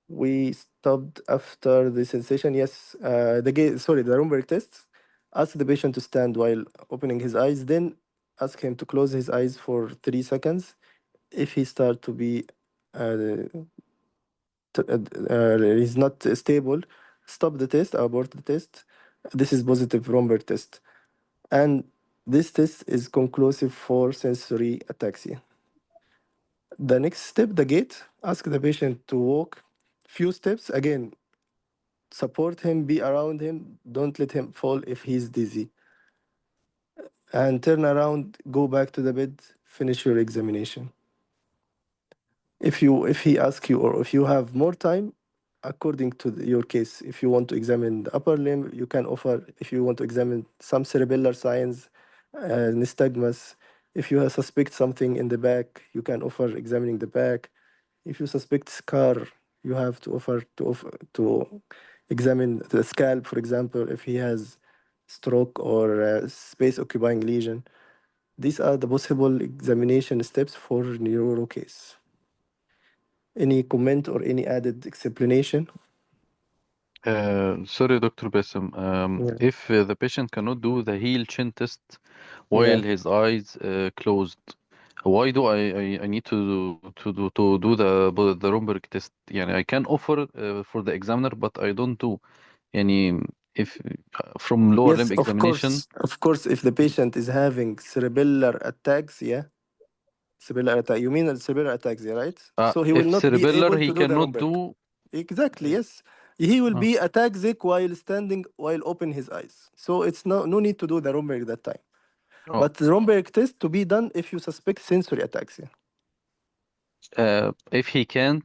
We stopped after the sensation. Yes, the Romberg test. Ask the patient to stand while opening his eyes. Then ask him to close his eyes for 3 seconds. If he start to be uh, he's not stable, stop the test, abort the test. This is positive Romberg test. And This test is conclusive for sensory ataxia. The next step, the gait. Ask the patient to walk few steps. Again, support him, be around him. Don't let him fall if he's dizzy. And turn around, go back to the bed, finish your examination. If he asks you, or if you have more time, according to your case, if you want to examine the upper limb, you can offer. If you want to examine some cerebellar signs, nystagmus. If you suspect something in the back, you can offer examining the back. If you suspect scar, you have to offer to examine the scalp, for example, if he has stroke or space occupying lesion. These are the possible examination steps for neuro case. Any comment or any added explanation? Sorry, Dr. Bassem. Yeah. If the patient cannot do the heel chin test while Yeah. his eyes closed, why do I need to do the Romberg test? يعني I can offer for the examiner, but I don't do. يعني if from lower Yes, limb of examination, course. Of course, if the patient is having cerebellar ataxia, cerebellar attack, you mean cerebellar ataxia, right? So he will if not be cerebellar able he to do the cannot Romberg. do. Exactly, yes. He will Uh, be ataxic while standing, while open his eyes. So it's no need to do the Romberg that time. oh, But the Romberg test to be done if you suspect sensory ataxia. if he can't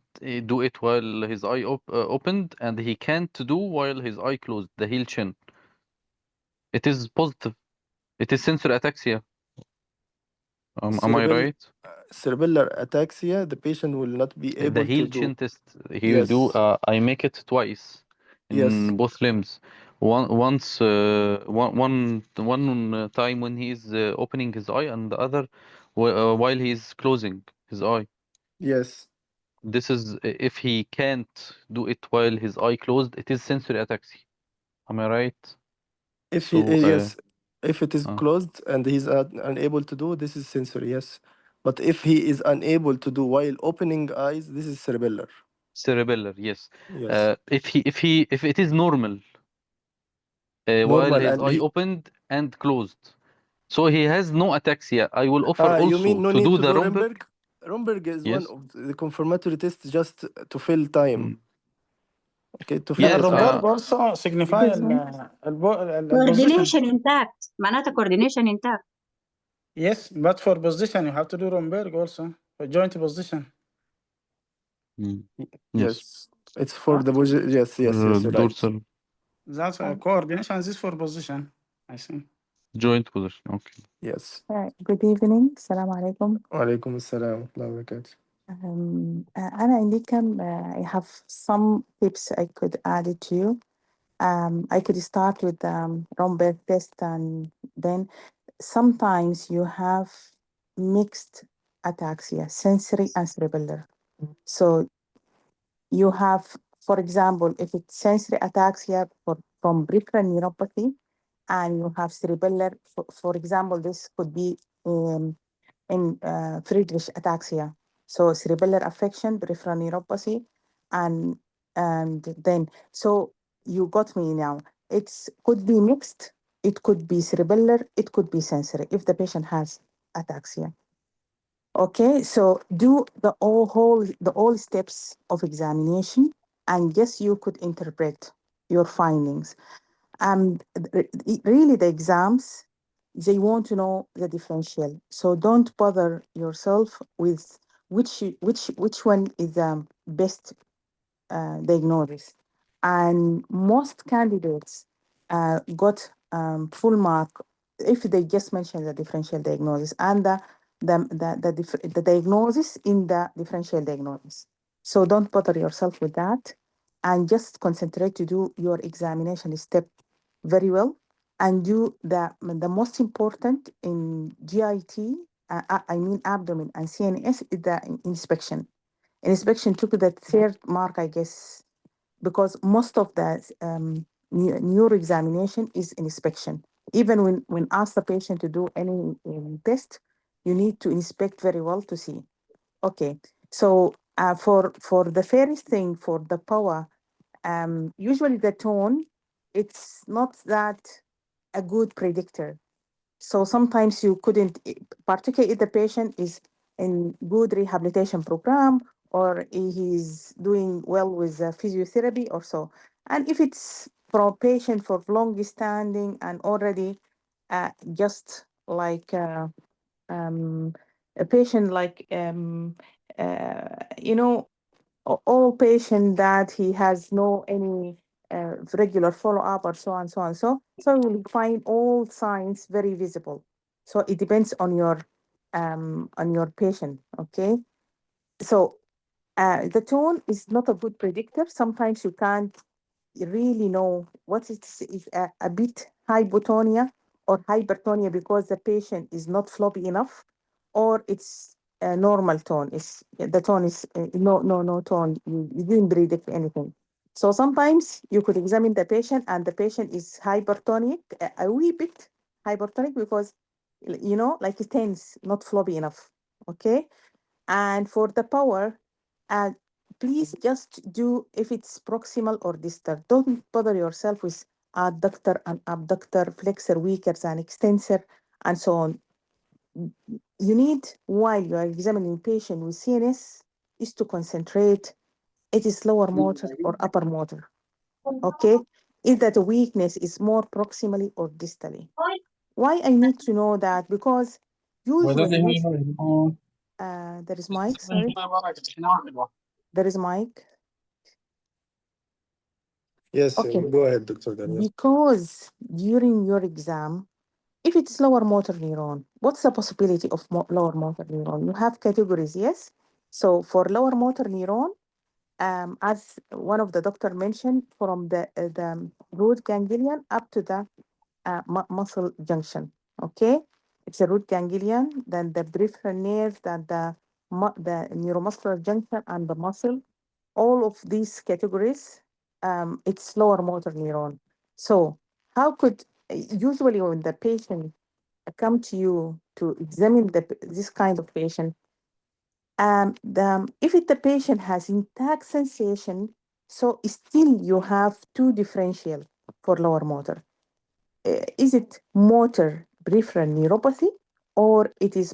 do it while his eye opened, and he can't do while his eye closed, the heel chin, it is positive. It is sensory ataxia. Am I Cerebell right? Cerebellar ataxia, the patient will not be The able to heel do. chin test, he will do. Yes, I make it twice yes, in both limbs. One time when he is opening his eye, and the other while he is closing his eye. yes. This is if he can't do it while his eye closed, it is sensory ataxia. Am I right? If he So, yes, if it is uh, closed and he's unable to do, this is sensory. Yes, but if he is unable to do while opening eyes, this is cerebellar. cerebellar, yes. Yes, If it is normal while normal his and eye he. opened and closed. So he has no ataxia. I will offer You mean also no to need do to the do Romberg. Romberg? Romberg is one Yes. of the confirmatory tests just to fill time. Mm. Okay, to fill لا the Yes. time. الرومبورج also signify البوزيشن. coordination intact معناتها coordination intact. Yes, but for position you have to do Romberg also for joint position. Mm. Yes. Yes, it's for the yes, yes, yes, you're right. Dorsal That's coordination. This is for position. I think. joint position. Okay. Yes. Good evening. Assalamu alaikum. وعليكم السلام ورحمة الله وبركاته. أنا عندي كم I have some tips I could add it to you. I could start with the Romberg test, and then sometimes you have mixed ataxia, sensory and cerebellar. So you have, for example, if it's sensory ataxia from peripheral neuropathy, and you have cerebellar, for example, this could be in Friedreich ataxia. So cerebellar affection, peripheral neuropathy, and then so you got me now. It could be mixed. It could be cerebellar. It could be sensory if the patient has ataxia. Okay, so do the all steps of examination, and yes, you could interpret your findings. Really, the exams, they want to know the differential. So don't bother yourself with which one is the best diagnosis. And most candidates got full mark if they just mention the differential diagnosis and the diagnosis in the differential diagnosis. So don't bother yourself with that, and just concentrate to do your examination step very well, and do the most important in GIT, I mean abdomen and CNS, is the inspection. Inspection took the third mark, I guess, because most of the neuro examination is inspection. Even when ask the patient to do any test, you need to inspect very well to see. Okay, so for the first thing, for the power, usually the tone, it's not that a good predictor. So sometimes you couldn't, particularly if the patient is in good rehabilitation program or he's doing well with physiotherapy or so. And if it's for a patient for long standing and already just like a patient like you know, all patient that he has no any regular follow-up or so on, so on. So you will find all signs very visible. So it depends on your patient, okay? So the tone is not a good predictor. Sometimes you can't really know what it is a bit hypotonia or hypertonia because the patient is not floppy enough, or it's a normal tone. It's the tone is no tone. You didn't predict anything. So sometimes you could examine the patient and the patient is hypertonic, a wee bit hypertonic because like it tense, not floppy enough. Okay, and for the power, uh, please just do if it's proximal or distal. Don't bother yourself with adductor and abductor, flexor, weakers, and extensor, and so on. You need, while you are examining patient with CNS, is to concentrate. It is lower motor or upper motor. Okay? Is that a weakness is more proximally or distally? Why I need to know that? Because usually there is mic, sorry. There is mic. Yes, Okay. go ahead, Dr. Daniel. Because during your exam, if it's lower motor neuron, what's the possibility of lower motor neuron? You have categories, yes? So for lower motor neuron, as one of the doctor mentioned, from the root ganglion up to the muscle junction, okay? It's a root ganglion, then the peripheral nerve, then the neuromuscular junction and the muscle. All of these categories, it's lower motor neuron. So how could, usually when the patient come to you to examine this kind of patient, if the patient has intact sensation, so still you have two differential for lower motor. Is it motor peripheral neuropathy or it is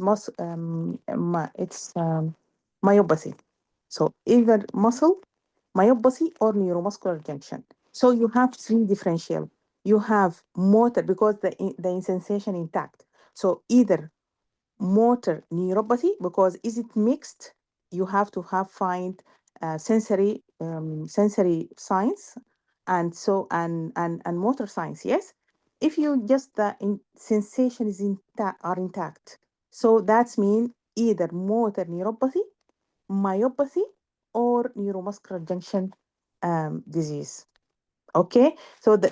myopathy? So either muscle myopathy or neuromuscular junction. So you have three differential. You have motor because the sensation intact. So either motor neuropathy because is it mixed? You have to find sensory signs and so and motor signs. Yes, if you just sensation is are intact, so that's mean either motor neuropathy, myopathy, or neuromuscular junction disease. Okay, so the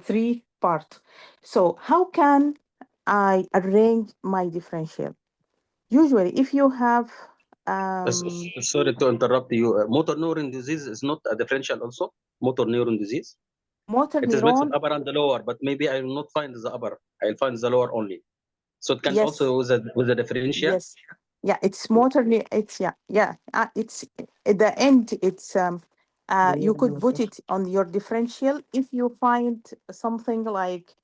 three part. So how can I arrange my differential? Usually, if you have Sorry to interrupt you. Motor neuron disease is not a differential also? Motor neuron disease? motor It is mixed with neuron, upper and the lower, but maybe I will not find the upper. I'll find the lower only. So it can yes, also with a differential. yes, yeah, it's motor. It's it's at the end. It's you could put it on your differential if you find something like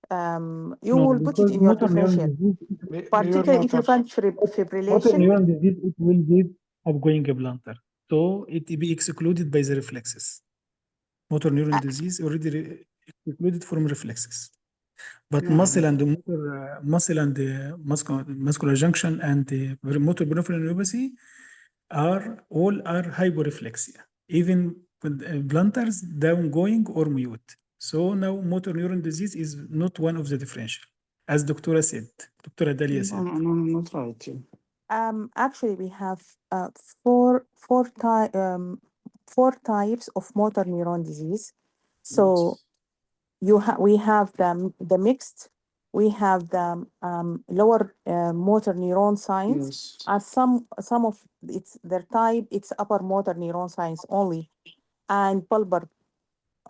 you No, will put it because in your motor neuron differential. disease, Particularly if you find motor fibrillation. neuron disease, it will give outgoing blunder. So it be excluded by the reflexes. Motor neuron disease already excluded from reflexes. But muscle and motor, muscle and muscular junction and the motor peripheral neuropathy all are hyporeflexia, even with blunters downgoing or mute. So now motor neuron disease is not one of the differential, as Dr. said, Dr. Adalia said. No, not right. Actually, we have four types of motor neuron disease. So we have the mixed, we have the lower motor neuron signs, Yes. and some of it's their type it's upper motor neuron signs only, and bulbar,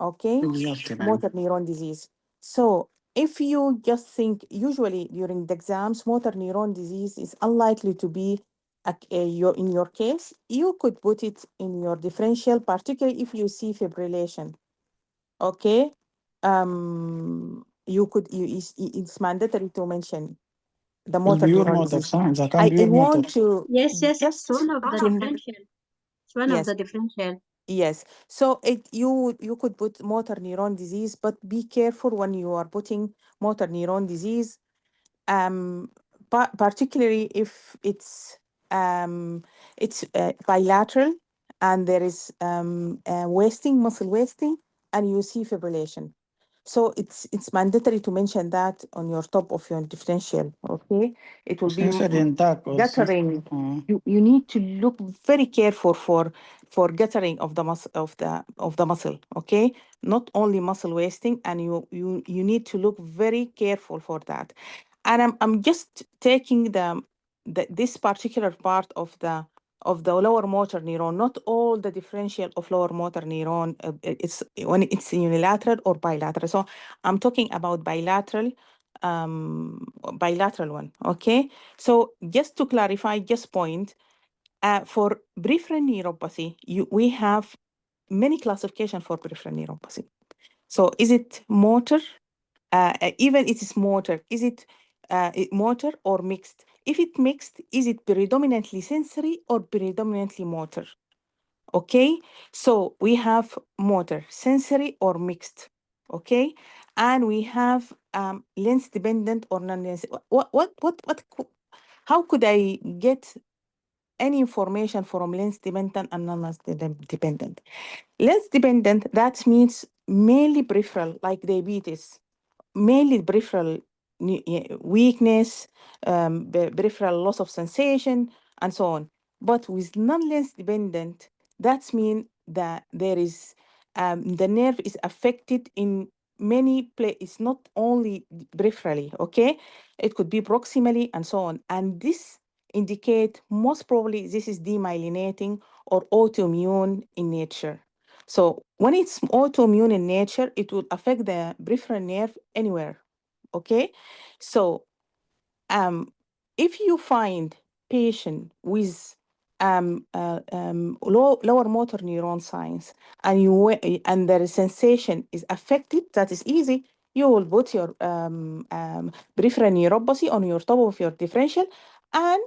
okay, Exactly. motor neuron disease. So if you just think, usually during the exams, motor neuron disease is unlikely to be in your case. You could put it in your differential, particularly if you see fibrillation. Okay. it's mandatory to mention the motor البيور neuron موتر disease. صح؟ إذا كان I بيور want موتر. to Yes, it's just one of the to differential. It's one of yes the differential. yes. So you could put motor neuron disease, but be careful when you are putting motor neuron disease, um, particularly if it's bilateral and there is wasting, muscle wasting, and you see fibrillation. So it's mandatory to mention that on your top of your differential. Okay, it will be Essentially intact also. guttering. You need to look very careful for guttering of the muscle. Okay, not only muscle wasting, and you need to look very careful for that. And I'm just taking this particular part of the lower motor neuron, not all the differential of lower motor neuron. It's when it's unilateral or bilateral. So I'm talking about bilateral one. Okay. So just to clarify, just point, for peripheral neuropathy, we have many classification for peripheral neuropathy. So is it motor? Even it is motor, is it motor or mixed? If it mixed, is it predominantly sensory or predominantly motor? Okay, so we have motor, sensory or mixed. Okay, and we have lens dependent or non-lens. How could I get any information from lens dependent and non-lens dependent? Lens dependent, that means mainly peripheral, like diabetes, mainly peripheral weakness, peripheral loss of sensation, and so on. But with non-lens dependent, that means that there is the nerve is affected in many places, not only peripherally. Okay, it could be proximally and so on, and this indicate most probably this is demyelinating or autoimmune in nature. So when it's autoimmune in nature, it will affect the peripheral nerve anywhere. Okay, so if you find patient with lower motor neuron signs and and their sensation is affected, that is easy. You will put your peripheral neuropathy on your top of your differential, and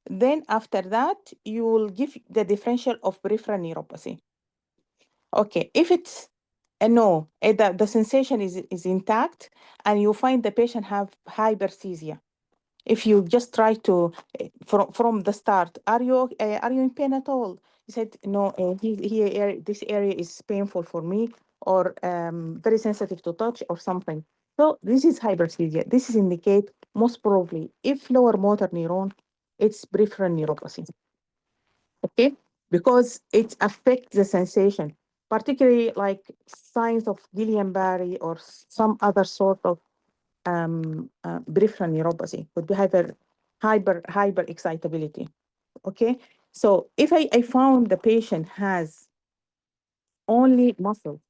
then after that you will give the differential of peripheral neuropathy. Okay, if it's no, the sensation is intact, and you find the patient have hyperesthesia. If you just try to from the start, are you in pain at all? He said no. This area is painful for me, or very sensitive to touch, or something. So this is hyperesthesia. This is indicate most probably if lower motor neuron, it's peripheral neuropathy. Okay, because it affects the sensation, particularly like signs of Guillain-Barré or some other sort of peripheral neuropathy, could be hyper excitability. Okay, so if I found the patient has only muscle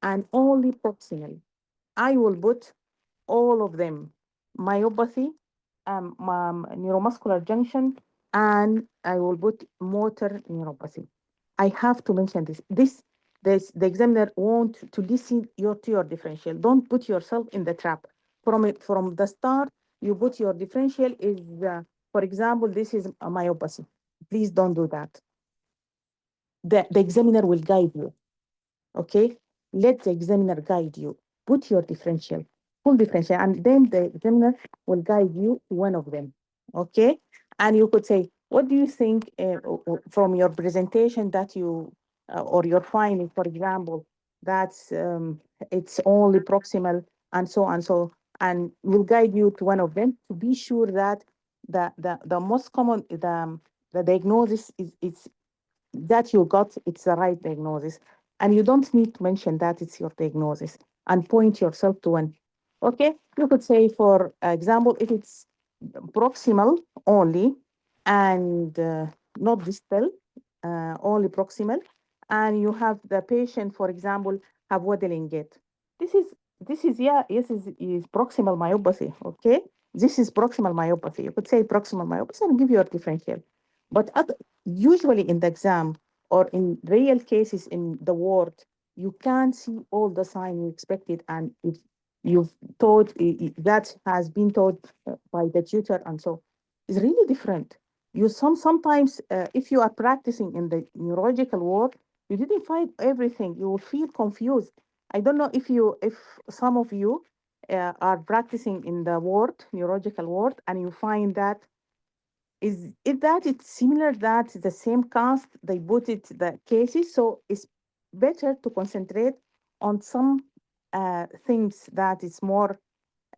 and only proximal, I will put all of them: myopathy, neuromuscular junction, and I will put motor neuropathy. I have to mention the examiner want to listen to your differential. Don't put yourself in the trap. From the start, you put your differential is, for example, this is a myopathy. Please don't do that. The examiner will guide you. Okay, let the examiner guide you. Put your differential, full differential, and then the examiner will guide you to one of them. Okay, and you could say, what do you think from your presentation that you or your finding, for example, that's it's only proximal and so and so, and will guide you to one of them to be sure that the most common the diagnosis is that you got, it's the right diagnosis. And you don't need to mention that it's your diagnosis and point yourself to one. Okay, you could say, for example, if it's proximal only and not distal, only proximal, and you have the patient, for example, have waddling gait. This is yeah, yes, is proximal myopathy. Okay, this is proximal myopathy. You could say proximal myopathy and give your differential. But usually in the exam or in real cases in the ward, you can't see all the signs you expected, and you've taught that has been taught by the tutor, and so it's really different. You sometimes if you are practicing in the neurological ward, you didn't find everything. You will feel confused. I don't know if some of you are practicing in the ward, neurological ward, and you find that that it's similar, that the same cast they put it the cases, so it's better to concentrate on some things that is more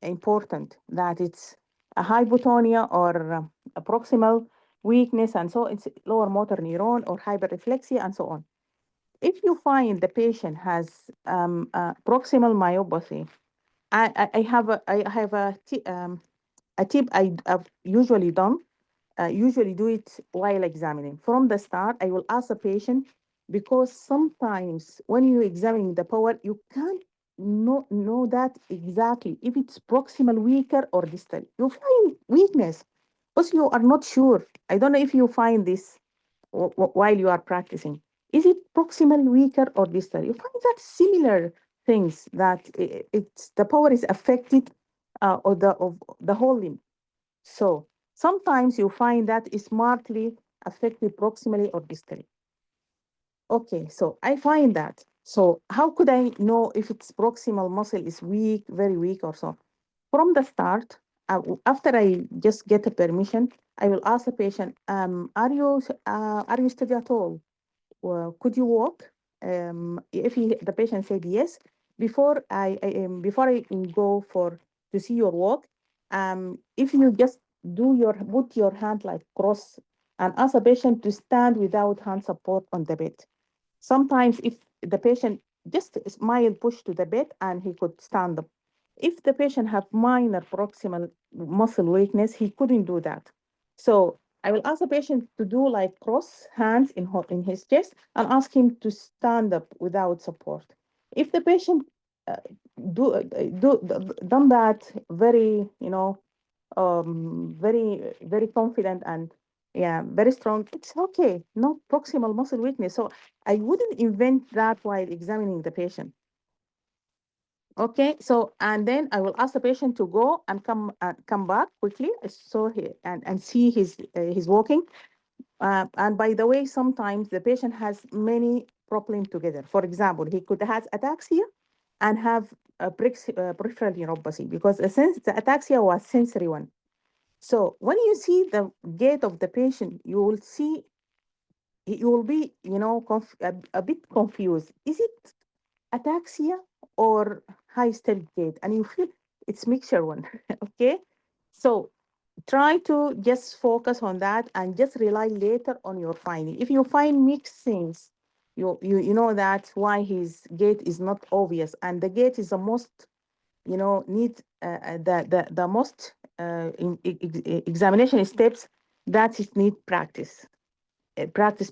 important, that it's a hypotonia or a proximal weakness, and so it's lower motor neuron or hyperreflexia and so on. If you find the patient has proximal myopathy, I have a tip I've usually done, usually do it while examining. From the start, I will ask the patient, because sometimes when you examine the power, you can't know that exactly if it's proximal weaker or distal. You find weakness, but you are not sure. I don't know if you find this while you are practicing. Is it proximal weaker or distal? You find that similar things, that it's the power is affected of the whole limb. So sometimes you find that is smartly affected proximally or distally. Okay, so I find that. So how could I know if its proximal muscle is weak, very weak or so? From the start, after I just get a permission, I will ask the patient, are you steady at all? Well, could you walk? If the patient said yes, before I go for to see your walk, if you just put your hand like cross and ask the patient to stand without hand support on the bed. Sometimes if the patient just smile push to the bed and he could stand up. If the patient have minor proximal muscle weakness, he couldn't do that. So I will ask the patient to do like cross hands in his chest and ask him to stand up without support. If the patient uh, done that very, very confident and yeah, very strong, it's okay, no proximal muscle weakness. So I wouldn't invent that while examining the patient. Okay, so and then I will ask the patient to go and come back quickly, so he and see his walking. And by the way, sometimes the patient has many problems together. For example, he could have ataxia and have a peripheral neuropathy, because since the ataxia was sensory one. So when you see the gait of the patient, you will be, a bit confused. Is it ataxia or high step gait? And you feel it's mixture one. Okay, so try to just focus on that and just rely later on your finding. If you find mixed things, you know that why his gait is not obvious, and the gait is the most, need the most examination steps, that is need practice. Practice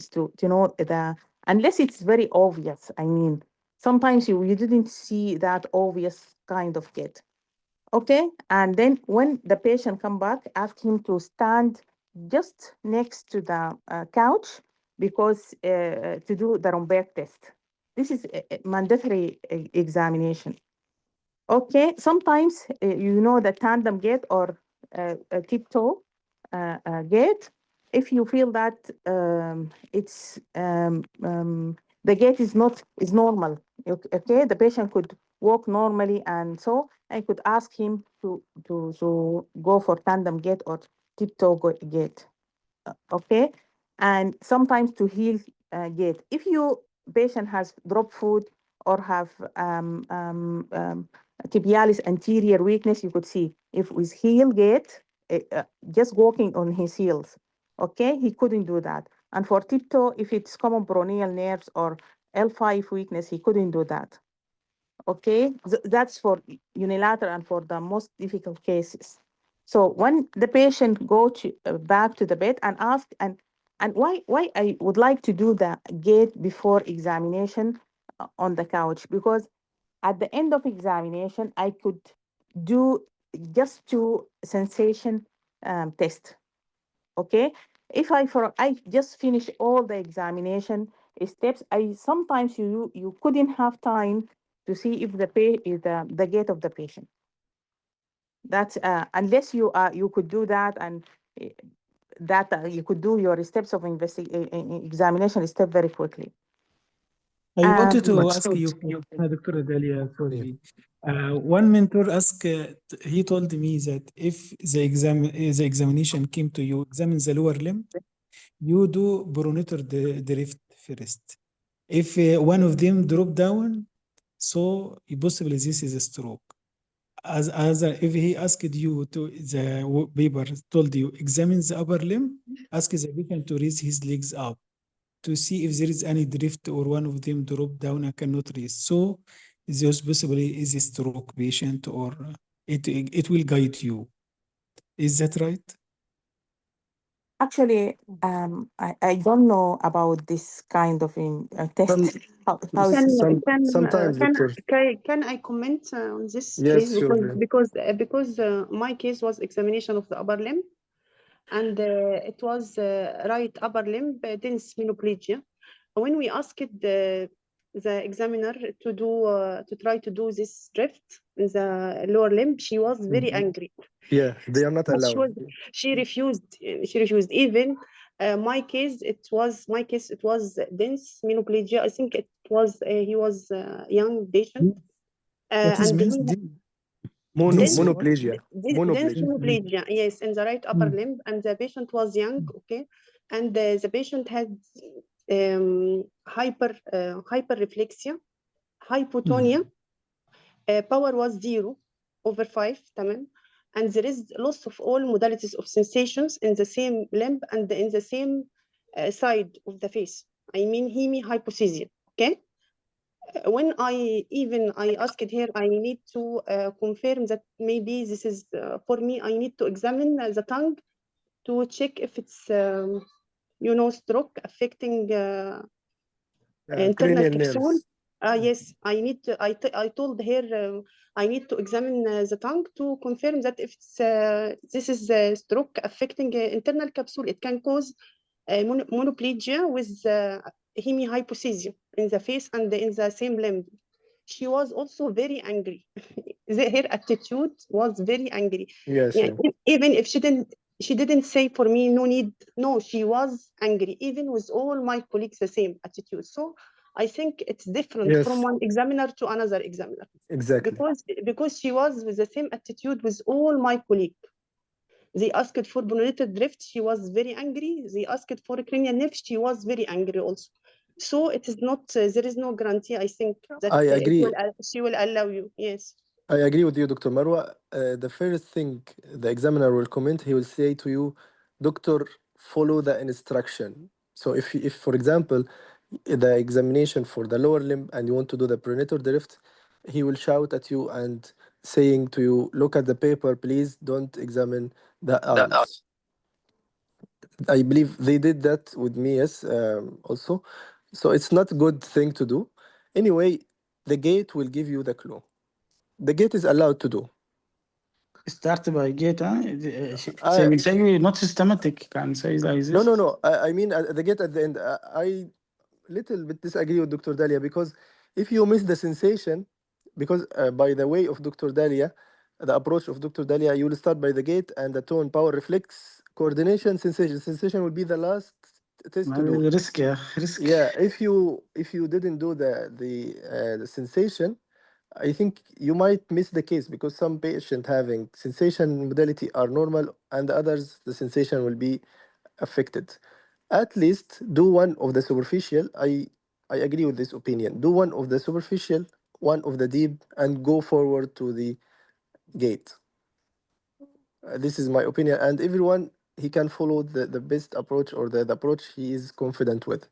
to know the, unless it's very obvious. I mean, sometimes you didn't see that obvious kind of gait. Okay, and then when the patient come back, ask him to stand just next to the couch, because to do the Romberg test. This is a mandatory examination. Okay, sometimes the tandem gait or a tiptoe gait. If you feel that it's the gait is normal, okay, the patient could walk normally, and so I could ask him to go for tandem gait or tiptoe gait. Okay, and sometimes to heel gait. If your patient has drop foot or have tibialis anterior weakness, you could see if with heel gait, just walking on his heels, okay, he couldn't do that. And for tiptoe, if it's common peroneal nerves or L5 weakness, he couldn't do that. Okay, that's for unilateral and for the most difficult cases. So when the patient go to back to the bed and ask, and why I would like to do the gait before examination on the couch, because at the end of examination I could do just two sensation test. Okay, if I just finish all the examination steps, I sometimes you couldn't have time to see if the gait of the patient. That's unless you could do that, and uh, you could do your steps of examination step very quickly. I wanted to But ask you, Dr. Adalia, yeah. sorry. One mentor asked, he told me that if the examination came to you, examine the lower limb, you do pronator drift first. If one of them drop down, so possibly this is a stroke. If he asked you to, the paper told you examine the upper limb, ask the patient to raise his legs up to see if there is any drift or one of them drop down and cannot raise. So this possibly is a stroke patient, or it will guide you. Is that right? Actually, I don't know about this kind of test. How is Sometimes, Doctor. Can I comment on this, please? Yes, sure. Because my case was examination of the upper limb, and it was right upper limb dense hemiplegia. When we asked the examiner to try to do this drift in the lower limb, she was very angry. Yeah, they are not She allowed. was she refused. She refused. Even my case, it was dense hemiplegia. I think it was he was a young patient, What is and means dense what? Monoplegia. dense Monoplegia. hemiplegia. Yes, in the right upper limb, and the patient was young. Okay, and the patient had hyperreflexia, hypotonia. Power was 0/5 تمام, and there is loss of all modalities of sensations in the same limb and in the same side of the face. I mean hemihypothesia. Okay. When I asked her, I need to confirm that maybe this is for me. I need to examine the tongue to check if it's stroke affecting internal Cranial capsule. nerves. Yes, I need to. I told her I need to examine the tongue to confirm that if it's, this is stroke affecting internal capsule, it can cause monoplegia with hemihypothesia in the face and in the same limb. She was also very angry. Her attitude was very angry. Yes, Yeah, yeah. even if she didn't say for me no need. No, she was angry. Even with all my colleagues, the same attitude. So I think it's different from Yes, one examiner to another examiner exactly. because she was with the same attitude with all my colleagues. They asked for pronator drift. She was very angry. They asked for cranial nerve. She was very angry also. So it is not. There is no guarantee. I think that I agree. she will allow you. Yes. I agree with you, Dr. Marwa. The first thing the examiner will comment, he will say to you, Doctor, follow the instruction. So if for example, the examination for the lower limb and you want to do the pronator drift, he will shout at you and saying to you, look at the paper, please don't examine the eyes. I believe they did that with me, yes, also. So it's not a good thing to do. Anyway, the gate will give you the clue. The gate is allowed to do. Start by gate, huh? I, Say not systematic can say like no, this. no, no. I mean, the gate at the end. I little bit disagree with Dr. Dalia because if you miss the sensation, because by the way of Dr. Dalia, the approach of Dr. Dalia, you will start by the gate and the tone, power, reflex, coordination, sensation. Sensation will be the last test to do. Risk, yeah, risk. Yeah, if you didn't do the sensation, I think you might miss the case because some patient having sensation modality are normal and others the sensation will be affected. At least do one of the superficial. I agree with this opinion. Do one of the superficial, one of the deep, and go forward to the gate. This is my opinion, and everyone he can follow the best approach or the approach he is confident with.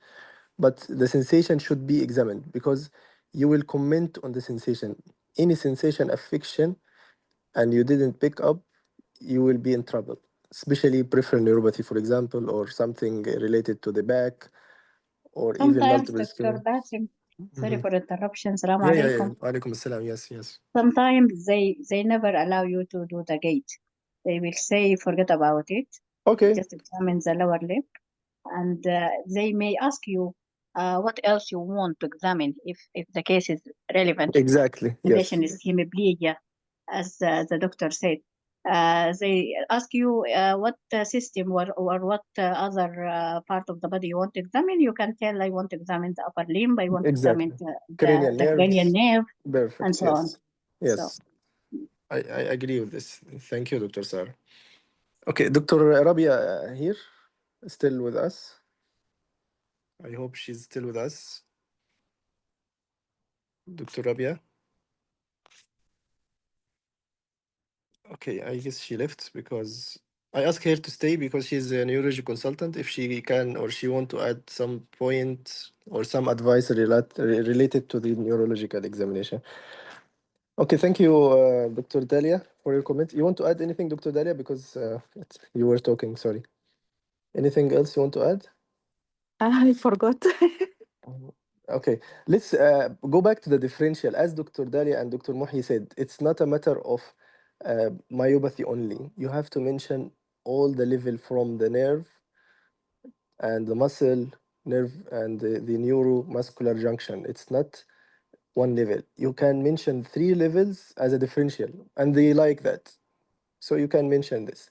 But the sensation should be examined because you will comment on the sensation. Any sensation affection and you didn't pick up, you will be in trouble. Especially peripheral neuropathy, for example, or something related to the back, or even Sometimes, multiple Dr. sclerosis. Basim, sorry Mhm. for interruption. Salam Yeah, yeah, alaikum. yeah. Alaikum assalam. Yes, yes. Sometimes they never allow you to do the gate. They will say forget about it. Okay. Just examine the lower lip, and they may ask you what else you want to examine if the case is relevant. Exactly. The Yes. patient is hemiplegia, as the doctor said. They ask you what system or what other part of the body you want to examine. You can tell, I want to examine the upper limb, I want to examine Exactly. Cranial the cranial nerves. nerve, and Perfect. so on. Yes. So Yes. I agree with this. Thank you, Dr. Sarah. Okay, Dr. Rabia here, still with us. I hope she's still with us. Dr. Rabia. Okay, I guess she left because I asked her to stay because she's a neurology consultant. If she can or she want to add some point or some advice related to the neurological examination. Okay, thank you, Dr. Dalia, for your comment. You want to add anything, Dr. Dalia, because you were talking. Sorry. Anything else you want to add? I forgot. Okay, let's go back to the differential. As Dr. Dalia and Dr. Muhi said, it's not a matter of myopathy only. You have to mention all the level from the nerve and the muscle, nerve and the neuromuscular junction. It's not one level. You can mention 3 levels as a differential, and they like that. So you can mention this.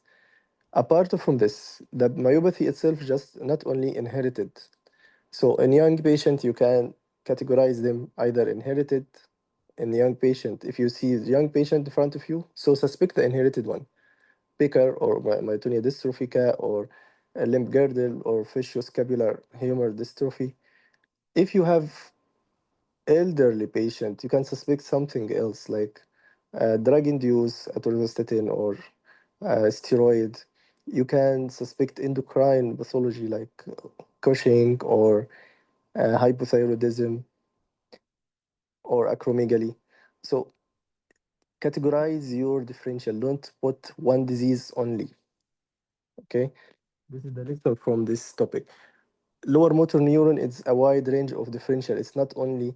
Apart from this, the myopathy itself just not only inherited. So in young patient, you can categorize them either inherited in young patient. If you see young patient in front of you, so suspect the inherited one, Picker or myotonia dystrophica or a limb girdle or facioscapular humor dystrophy. If you have elderly patient, you can suspect something else like drug-induced atorvastatin or steroid. You can suspect endocrine pathology like Cushing or hypothyroidism or acromegaly. So categorize your differential. Don't put one disease only. Okay, this is the lesson from this topic. Lower motor neuron is a wide range of differential. It's not only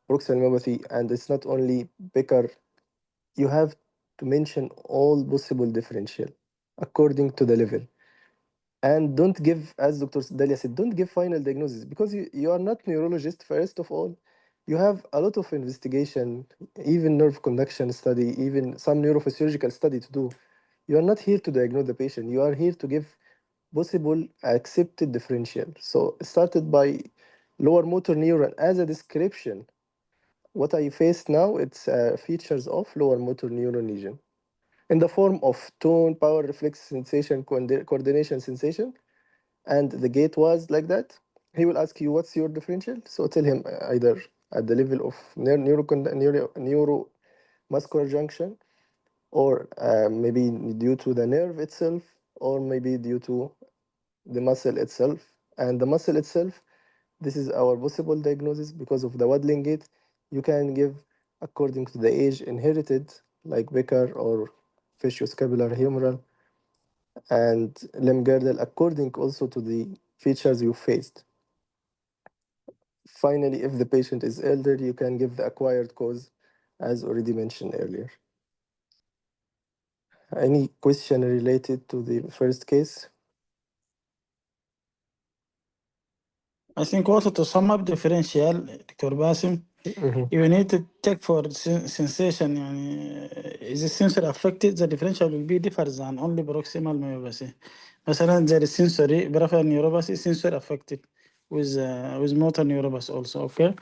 proximal myopathy and it's not only Becker. You have to mention all possible differential according to the level. And don't give, as Dr. Dalia said, don't give final diagnosis because you are not neurologist, first of all. You have a lot of investigation, even nerve conduction study, even some neurophysiological study to do. You are not here to diagnose the patient. You are here to give possible accepted differential. So started by lower motor neuron as a description. What I face now, it's features of lower motor neuron lesion in the form of tone, power, reflex, sensation, coordination, sensation, and the gate was like that. He will ask you, what's your differential? So tell him either at the level of neuromuscular junction, or maybe due to the nerve itself, or maybe due to the muscle itself. And the muscle itself, this is our possible diagnosis because of the waddling gait. You can give according to the age inherited, like Becker or facioscapular humeral, and limb girdle according also to the features you faced. Finally, if the patient is elder, you can give the acquired cause as already mentioned earlier. Any question related to the first case? I think also to sum up differential, Dr. Basim, you need to check for sensation. Is the sensor affected? The differential will be different than only proximal myopathy. مثلا there is sensory peripheral neuropathy, sensor affected with motor neuropathy also. Okay.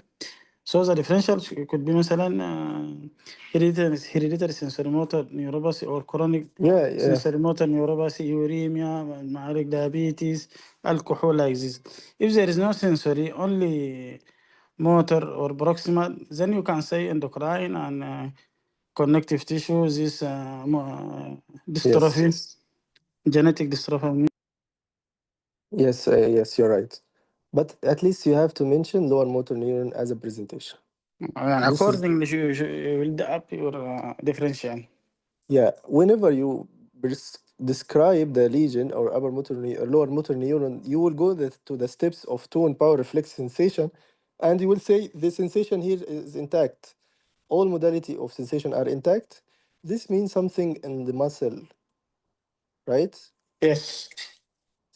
So the differential could be مثلا hereditary sensorimotor neuropathy or chronic Yeah. sensorimotor neuropathy, uremia, معالج diabetes, alcohol like this. If there is no sensory, only motor or proximal, then you can say endocrine and connective tissue, this dystrophy, Yes. genetic dystrophy. Yes, you're right. But at least you have to mention lower motor neuron as a presentation. And This is accordingly, you will up your differential. Yeah, whenever you describe the lesion or upper motor or lower motor neuron, you will go to the steps of tone, power, reflex, sensation, and you will say the sensation here is intact. All modality of sensation are intact. This means something in the muscle, right? Yes.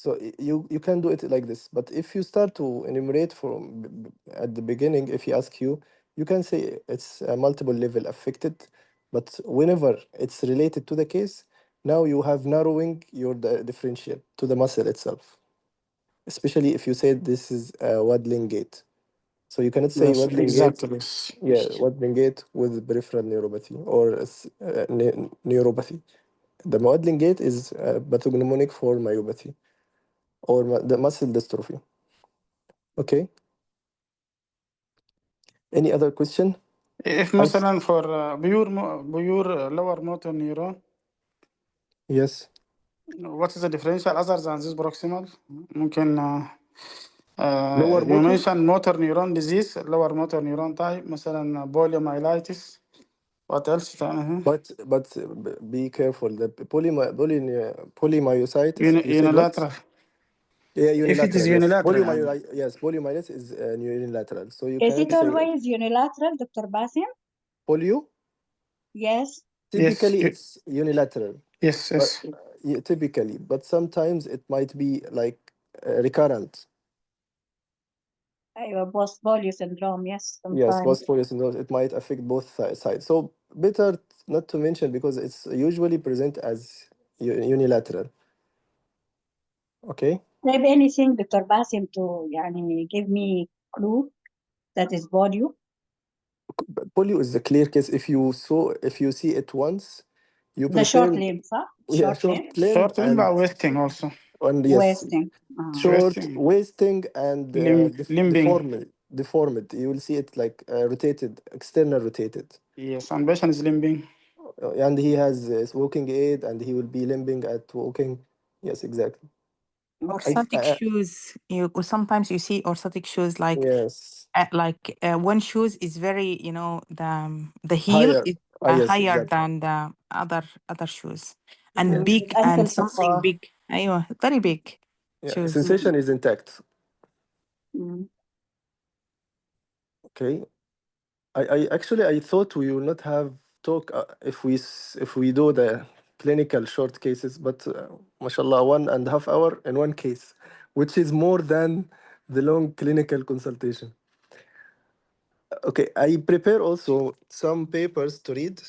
So you can do it like this. But if you start to enumerate from at the beginning, if he asks you, you can say it's a multiple level affected. But whenever it's related to the case, now you have narrowing your differential to the muscle itself. Especially if you say this is a waddling gait. So you cannot say Yes, waddling gait, exactly. yeah, waddling gait with peripheral neuropathy or neuropathy. The waddling gait is pathognomonic for myopathy or the muscle dystrophy. Okay. Any other question? If I مثلا for pure lower motor neuron, yes. what is the differential other than this proximal? ممكن Lower you motor, mentioned motor neuron disease, lower motor neuron type, مثلا poliomyelitis. What else تاني؟ but be careful. The polymyositis. You said what? Unilateral. Yeah, If it is unilateral. Yes, unilateral, yes, polymyelitis is unilateral. So you Is cannot it say always unilateral, Dr. Basim? polio. Yes. yes, Typically, it's unilateral, yes, but yes. yeah, typically, but sometimes it might be like recurrent. أيوة, post polio syndrome, yes, Yes, sometimes. post-polio syndrome, it might affect both sides. So better not to mention because it's usually present as unilateral. Okay. طيب anything, Dr. Basim, to يعني give me clue that is polio? Polio is the clear case. If you see it once, you The short prefer, limb, صح? yeah, Short short limb, limb Short limb or wasting also. and yes, wasting. short Wasting, wasting and limbing. deformed. You will see it like rotated, external rotated. Yes, and patient is limbing. And he has walking aid and he will be limping at walking. Yes, exactly. Or Okay. orthotic shoes. Sometimes you see orthotic shoes Yes, one shoes is very, the heel higher. is Yes, higher exactly. than the other shoes, and Yes, big, and Ankles of something big. أيوة, very big yeah. shoes. Sensation is intact. mm. Okay. I thought we will not have talk if we do the clinical short cases, but mashallah, 1.5 hour in one case, which is more than the long clinical consultation. Okay, I prepare also some papers to read.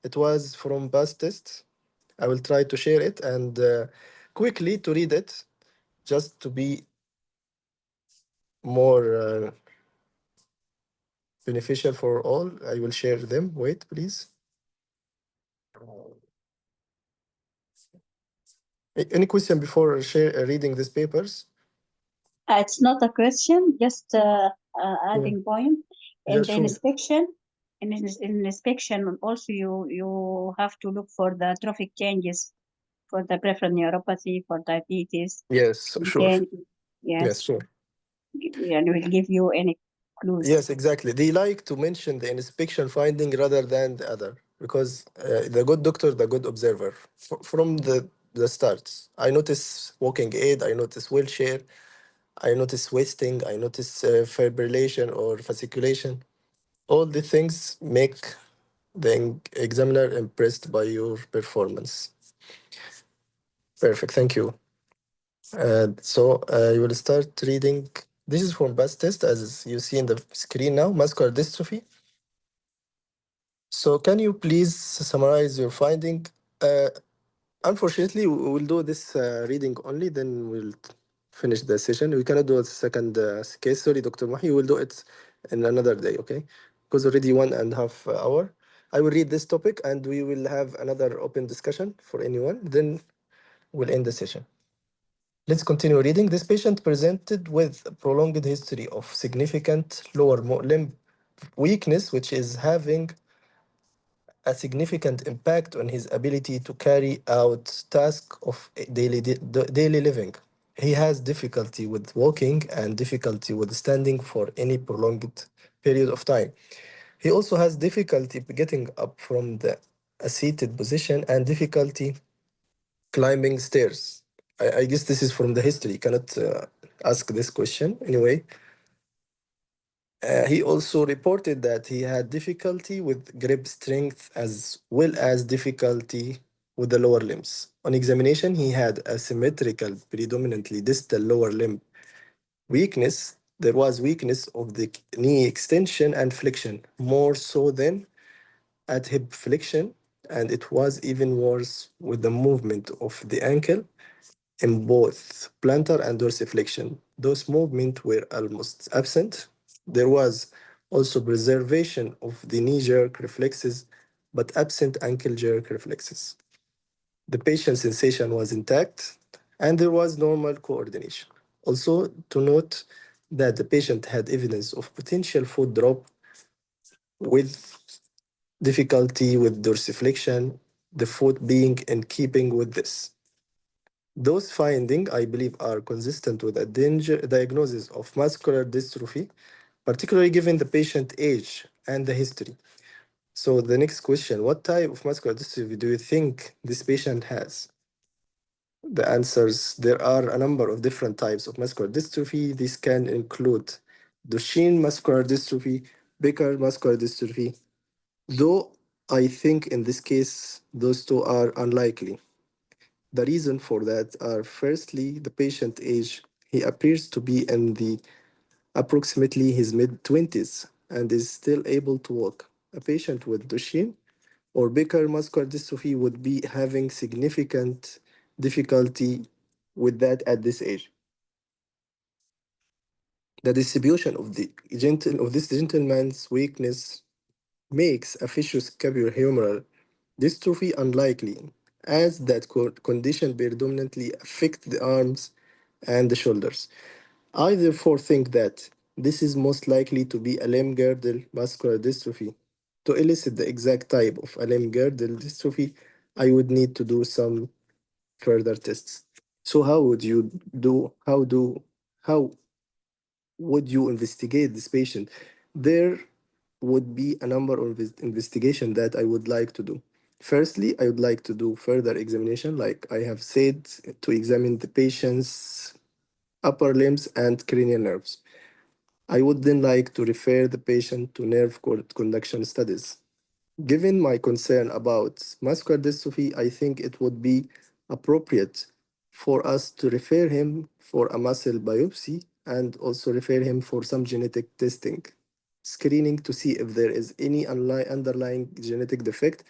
It was from past tests. I will try to share it and quickly to read it, just to be more beneficial for all. I will share them. Wait, please. Any question before reading these papers? It's not a question, just Yeah, adding point. yeah, In the sure. inspection, in inspection also you have to look for the trophic changes for the peripheral neuropathy, for diabetes. Yes, sure. Then, Yes, yes, sure. and will give you any clues. Yes, exactly. They like to mention the inspection finding rather than the other because the good doctor, the good observer from the starts. I notice walking aid, I notice wheelchair, I notice wasting, I notice fibrillation or fasciculation. All the things make the examiner impressed by your performance. Perfect, thank you. So you will start reading. This is from past test, as you see in the screen now, muscular dystrophy. So can you please summarize your finding? Uh, Unfortunately, we will do this reading only, then we'll finish the session. We cannot do a second case. Sorry, Dr. Mahi, we will do it in another day, okay? Because already 1.5 hour. I will read this topic and we will have another open discussion for anyone. Then we'll end the session. Let's continue reading. This patient presented with a prolonged history of significant lower limb weakness, which is having a significant impact on his ability to carry out tasks of daily living. He has difficulty with walking and difficulty with standing for any prolonged period of time. He also has difficulty getting up from a seated position and difficulty climbing stairs. I guess this is from the history. You cannot ask this question anyway. He also reported that he had difficulty with grip strength as well as difficulty with the lower limbs. On examination, he had asymmetrical, predominantly distal lower limb weakness. There was weakness of the knee extension and flexion, more so than at hip flexion, and it was even worse with the movement of the ankle in both plantar and dorsiflexion. Those movements were almost absent. There was also preservation of the knee jerk reflexes, but absent ankle jerk reflexes. The patient's sensation was intact, and there was normal coordination. Also, to note that the patient had evidence of potential foot drop with difficulty with dorsiflexion, the foot being in keeping with this. Those findings, I believe, are consistent with a diagnosis of muscular dystrophy, particularly given the patient age and the history. So the next question, what type of muscular dystrophy do you think this patient has? The answers, there are a number of different types of muscular dystrophy. These can include Duchenne muscular dystrophy, Becker muscular dystrophy, though I think in this case, those two are unlikely. The reason for that are firstly, the patient age. He appears to be in the approximately his mid-20s and is still able to walk. A patient with Duchenne or Becker muscular dystrophy would be having significant difficulty with that at this age. The distribution of this gentleman's weakness makes a facioscapulohumeral dystrophy unlikely, as that condition predominantly affect the arms and the shoulders. I therefore think that this is most likely to be a limb girdle muscular dystrophy. To elicit the exact type of a limb girdle dystrophy, I would need to do some further tests. So how would you investigate this patient? There would be a number of investigation that I would like to do. Firstly, I would like to do further examination, like I have said, to examine the patient's upper limbs and cranial nerves. I would then like to refer the patient to nerve conduction studies. Given my concern about muscular dystrophy, I think it would be appropriate for us to refer him for a muscle biopsy and also refer him for some genetic testing, screening to see if there is any underlying genetic defect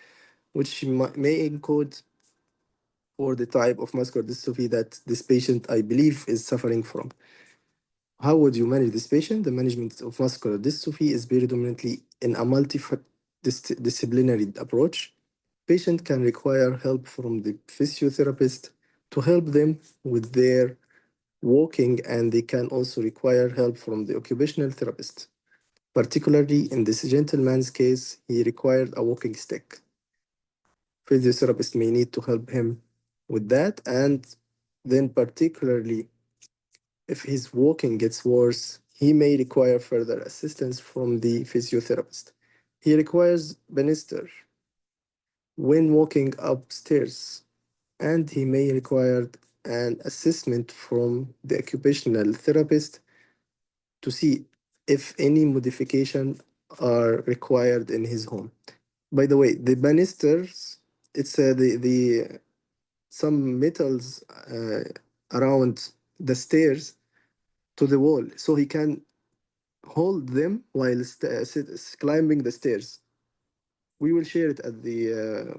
which may encode for the type of muscular dystrophy that this patient, I believe, is suffering from. How would you manage this patient? The management of muscular dystrophy is predominantly in a multidisciplinary approach. Patient can require help from the physiotherapist to help them with their walking, and they can also require help from the occupational therapist. Particularly in this gentleman's case, he required a walking stick. Physiotherapist may need to help him with that, and then particularly if his walking gets worse, he may require further assistance from the physiotherapist. He requires banister when walking upstairs, and he may require an assessment from the occupational therapist to see if any modification are required in his home. By the way, the banisters, it's the some metals around the stairs to the wall, so he can hold them while climbing the stairs. We will share it at the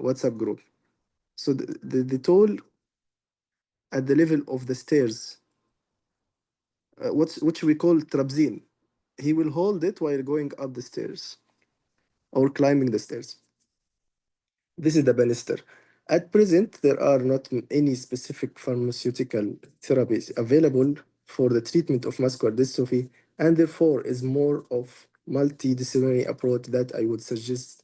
WhatsApp group. So the tool at the level of the stairs, which we call trapzine, he will hold it while going up the stairs or climbing the stairs. This is the banister. At present, there are not any specific pharmaceutical therapies available for the treatment of muscular dystrophy, and therefore is more of multidisciplinary approach that I would suggest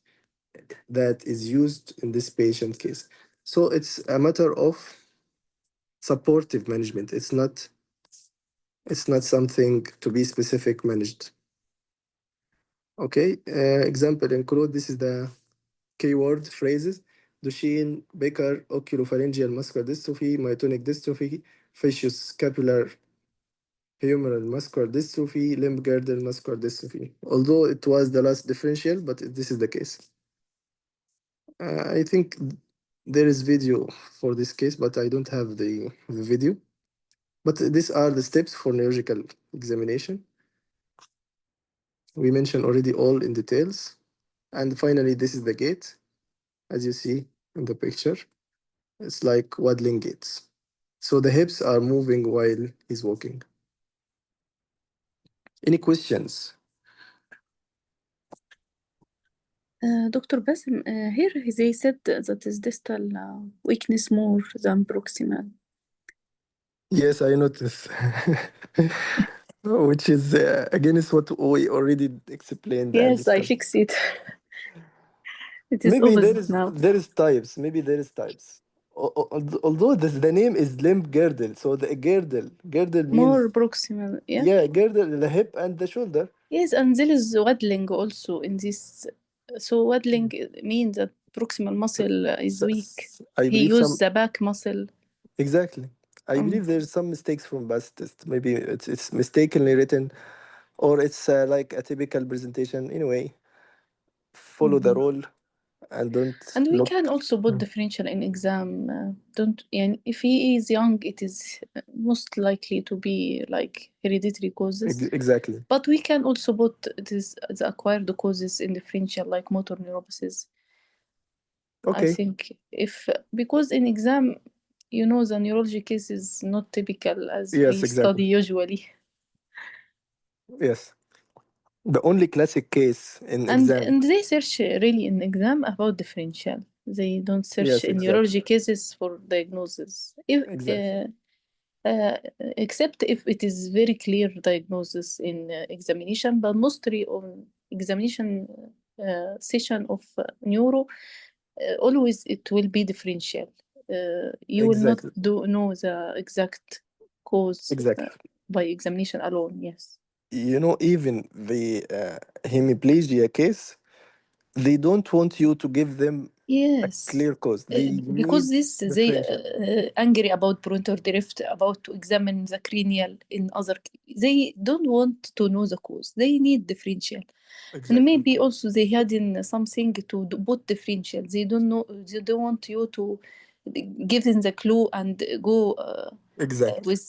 that is used in this patient case. So it's a matter of supportive management. It's not something to be specific managed. Okay, example include, this is the keyword phrases: Duchenne, Becker, oculopharyngeal muscular dystrophy, myotonic dystrophy, facioscapular humeral muscular dystrophy, limb girdle muscular dystrophy. Although it was the last differential, but this is the case. I think There is video for this case, but I don't have the video. But these are the steps for neurological examination. We mentioned already all in details. And finally, this is the gait, as you see in the picture. It's like waddling gaits. So the hips are moving while he's walking. Any questions? Dr. Basim, here they said that is distal weakness more than proximal. Yes, I noticed. Which is against what we already explained and Yes, I discussed. fix it. It is Maybe opposite now. there is types. Maybe there is types. Although the name is limb girdle, so the girdle means More proximal, yeah? yeah, girdle the hip and the shoulder. Yes, and there is waddling also in this. So waddling means that proximal muscle is weak. I He believe used some the back muscle. exactly. I believe there's some mistakes from past test. Maybe it's mistakenly written, or it's like a typical presentation. Anyway, follow the rule and don't And we look. can also put differential in exam. Don't, and if he is young, it is most likely to be like hereditary causes. Exactly. But we can also put this the acquired causes in differential, like motor neuropathies. I Okay. think if because in exam, you know, the neurology case is not typical as Yes, we exactly. study usually. Yes. The only classic case in exam. And they search really in exam about differential. They don't search Yes, in exactly. neurology cases for diagnosis. If Exactly. except if it is very clear diagnosis in examination, but mostly on examination session of neuro, always it will be differential. You will not Exactly. know the exact cause Exactly. by examination alone. Yes. You know, even the hemiplegia case, they don't want you to give them a Yes. clear cause. They Because need this they differential. angry about Brunner drift, about to examine the cranial in other. They don't want to know the cause. They need differential. Exactly. And maybe also they had in something to put differential. They don't know. They don't want you to give them the clue and go Exactly. with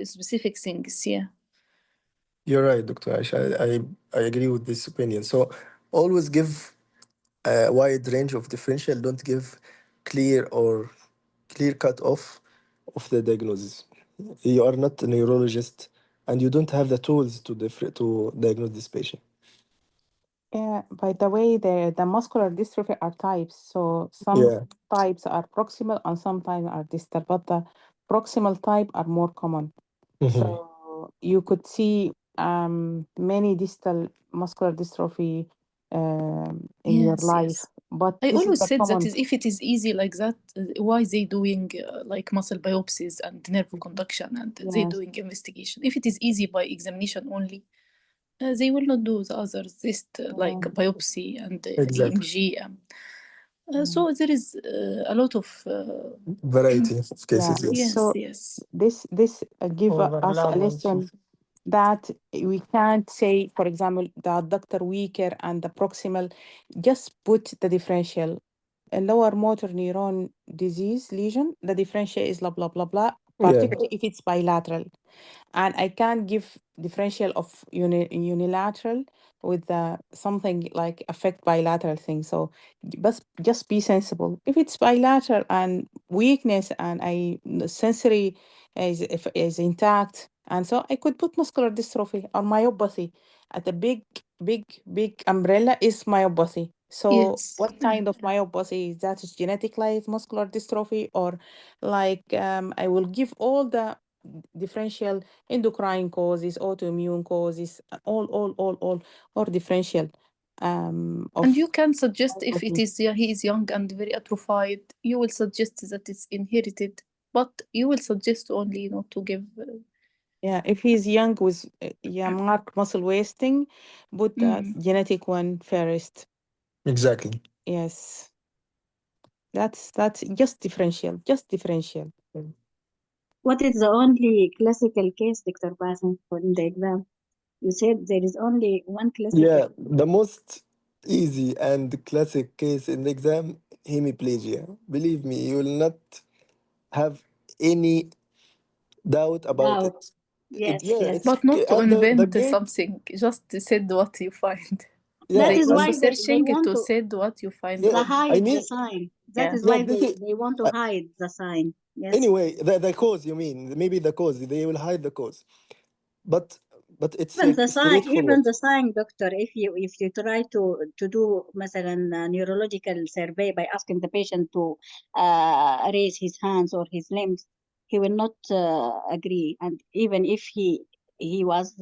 specific things. Yeah. You're right, Dr. Aisha. I agree with this opinion. So always give a wide range of differential. Don't give clear or clear cut off of the diagnosis. You are not a neurologist and you don't have the tools to diagnose this patient. Yeah, by the way, the muscular dystrophy are types. So some Yeah. types are proximal and sometimes are distal, but the proximal type are more common. Mhm. So you could see many distal muscular dystrophy in your Yes, life, yes. but I this is always the said that common. is if it is easy like that, why they doing like muscle biopsies and nerve conduction and they Yes. doing investigation? If it is easy by examination only, they will not do the others, this like biopsy and Exactly. EMG. So there is a lot of Variety of Yeah. cases, yes. yes, So yes. this give us Overlap a also. lesson that we can't say, for example, the adductor weaker and the proximal. Just put the differential. A lower motor neuron disease lesion, the differential is blah blah blah blah, Yeah. particularly if it's bilateral. And I can't give differential of unilateral with something like affect bilateral thing. So but just be sensible. If it's bilateral and weakness and the sensory is intact, and so I could put muscular dystrophy or myopathy at a big umbrella is myopathy. So Yes. what kind of myopathy is that? Is genetic like muscular dystrophy, or like I will give all the differential endocrine causes, autoimmune causes, all, or differential of And you can suggest if it myopathy. is he is young and very atrophied, you will suggest that it's inherited, but you will suggest only not to give. Yeah, if he's young with marked muscle wasting, put the Mm. genetic one first. Exactly. Yes, that's just differential, just differential. What is the only classical case, Dr. Basim, for in the exam? You said there is only one classical. Yeah, the most easy and classic case in the exam hemiplegia. Believe me, you will not have any doubt about Doubt. it. Yes, Yeah, yes. it's But not to and the invent gate. something, just said what you find. That Yeah, They is want why to and they searching want to to said what you find yeah, on. I hide the mean, sign. That Yeah. is yeah, why this is they want to hide the sign. Yes. anyway the cause. You mean maybe the cause? They will hide the cause, but it's Even the sign, even straightforward. the sign, doctor, if you try to do مثلا neurological survey by asking the patient to raise his hands or his limbs, he will not agree. And even if he was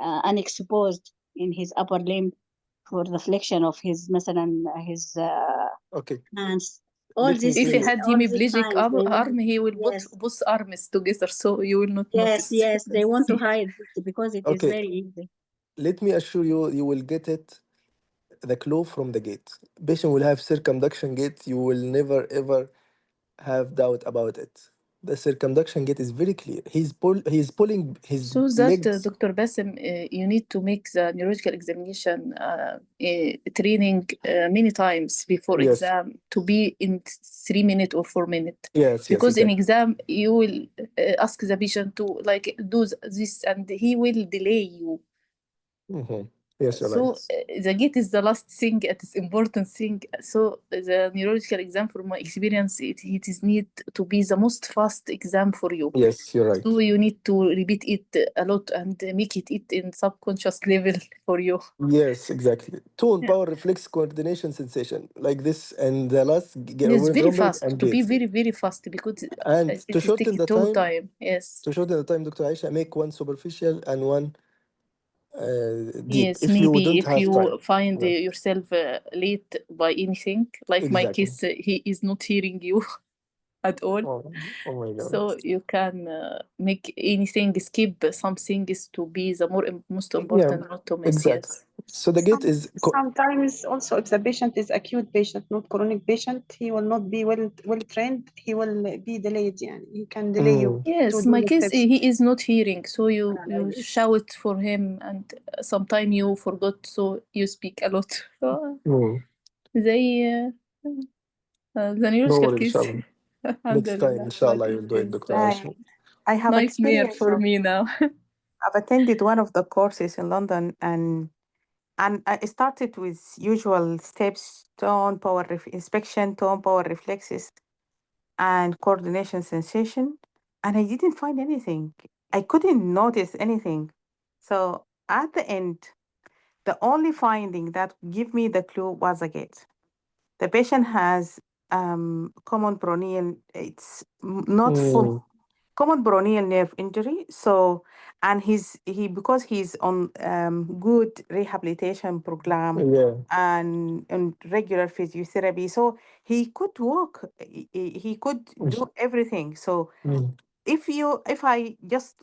unexposed in his upper limb for the flexion of his مثلا his Okay, hands, all let me these If he say. things, had all these hemiplegic signs, they arm, want. he will put Yes, both arms together, so you will not yes, notice. yes. They want to hide it because it is Okay, very easy. let me assure you, you will get it. The clue from the gate. Patient will have circumduction gate. You will never ever have doubt about it. The circumduction gate is very clear. He's pulling his So that, legs. Dr. Bassem, you need to make the neurological examination training many times before Yes, exam to be in 3 minutes or 4 minutes. yes, yes, Because in exactly. exam, you will ask the patient to like do this and he will delay you. Hmm. Yes, you're So right. the gate is the last thing, it is important thing. So the neurological exam, from my experience, it is need to be the most fast exam for you. Yes, you're right. So you need to repeat it a lot and make it in subconscious level for you. Yes, exactly. Tone, Yeah. power, reflex, coordination, sensation, like this, and the last It's with very Romberg fast, and to be gate. very, very fast because And to it is shorten taking the too time, time. Yes. Dr. Aisha, make one superficial and one deep. Yes, If you maybe don't if have time. you find Yeah, yourself late by anything, like my exactly. case, he is not hearing you at all. Oh, oh my God. So you can make anything, skip some things to be the most Yeah, important, not to miss. exactly. Yes. So the gate is Sometimes also if the patient is acute patient, not chronic patient, he will not be well trained. He will be delayed. يعني. He can delay you Mm, to Yes, do my the case, steps. he is not hearing, so you Yes. shout for him, and sometime you forgot, so you speak a lot. So mm. they the No neurological worry, case, inshallah. Next time, alhamdulillah, but inshallah, you'll it do it, is Dr. Aisha. I have nightmare experience for of, me now. I've attended one of the courses in London, and I started with usual steps: tone, inspection, tone, power reflexes, and coordination sensation. And I didn't find anything. I couldn't notice anything. So at the end, the only finding that gave me the clue was a gate. The patient has common peroneal, it's not full Mm, common peroneal nerve injury. So, and he because he's on good rehabilitation program yeah. and regular physiotherapy, so he could walk, he could do everything. So Mm, if I just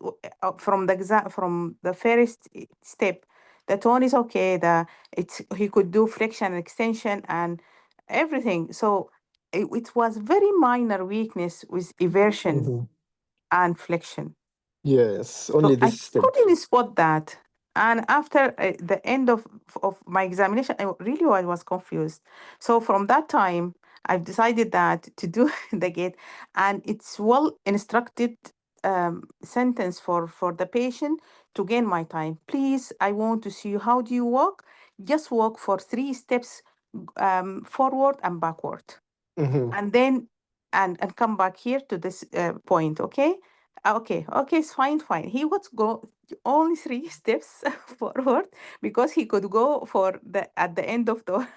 from the from the first step, the tone is okay, the it's he could do flexion extension and everything. So it was very minor weakness with eversion mhm. and flexion. Yes, So only I this step. couldn't spot that. And after the end of my examination, I was confused. So from that time, I've decided that to do the gate, and it's well instructed sentence for the patient to gain my time. Please, I want to see you. How do you walk? Just walk for 3 steps forward and backward, Hmm. and then and come back here to this point. Okay. Okay, it's fine. He would go only 3 steps forward because he could go for the at the end of the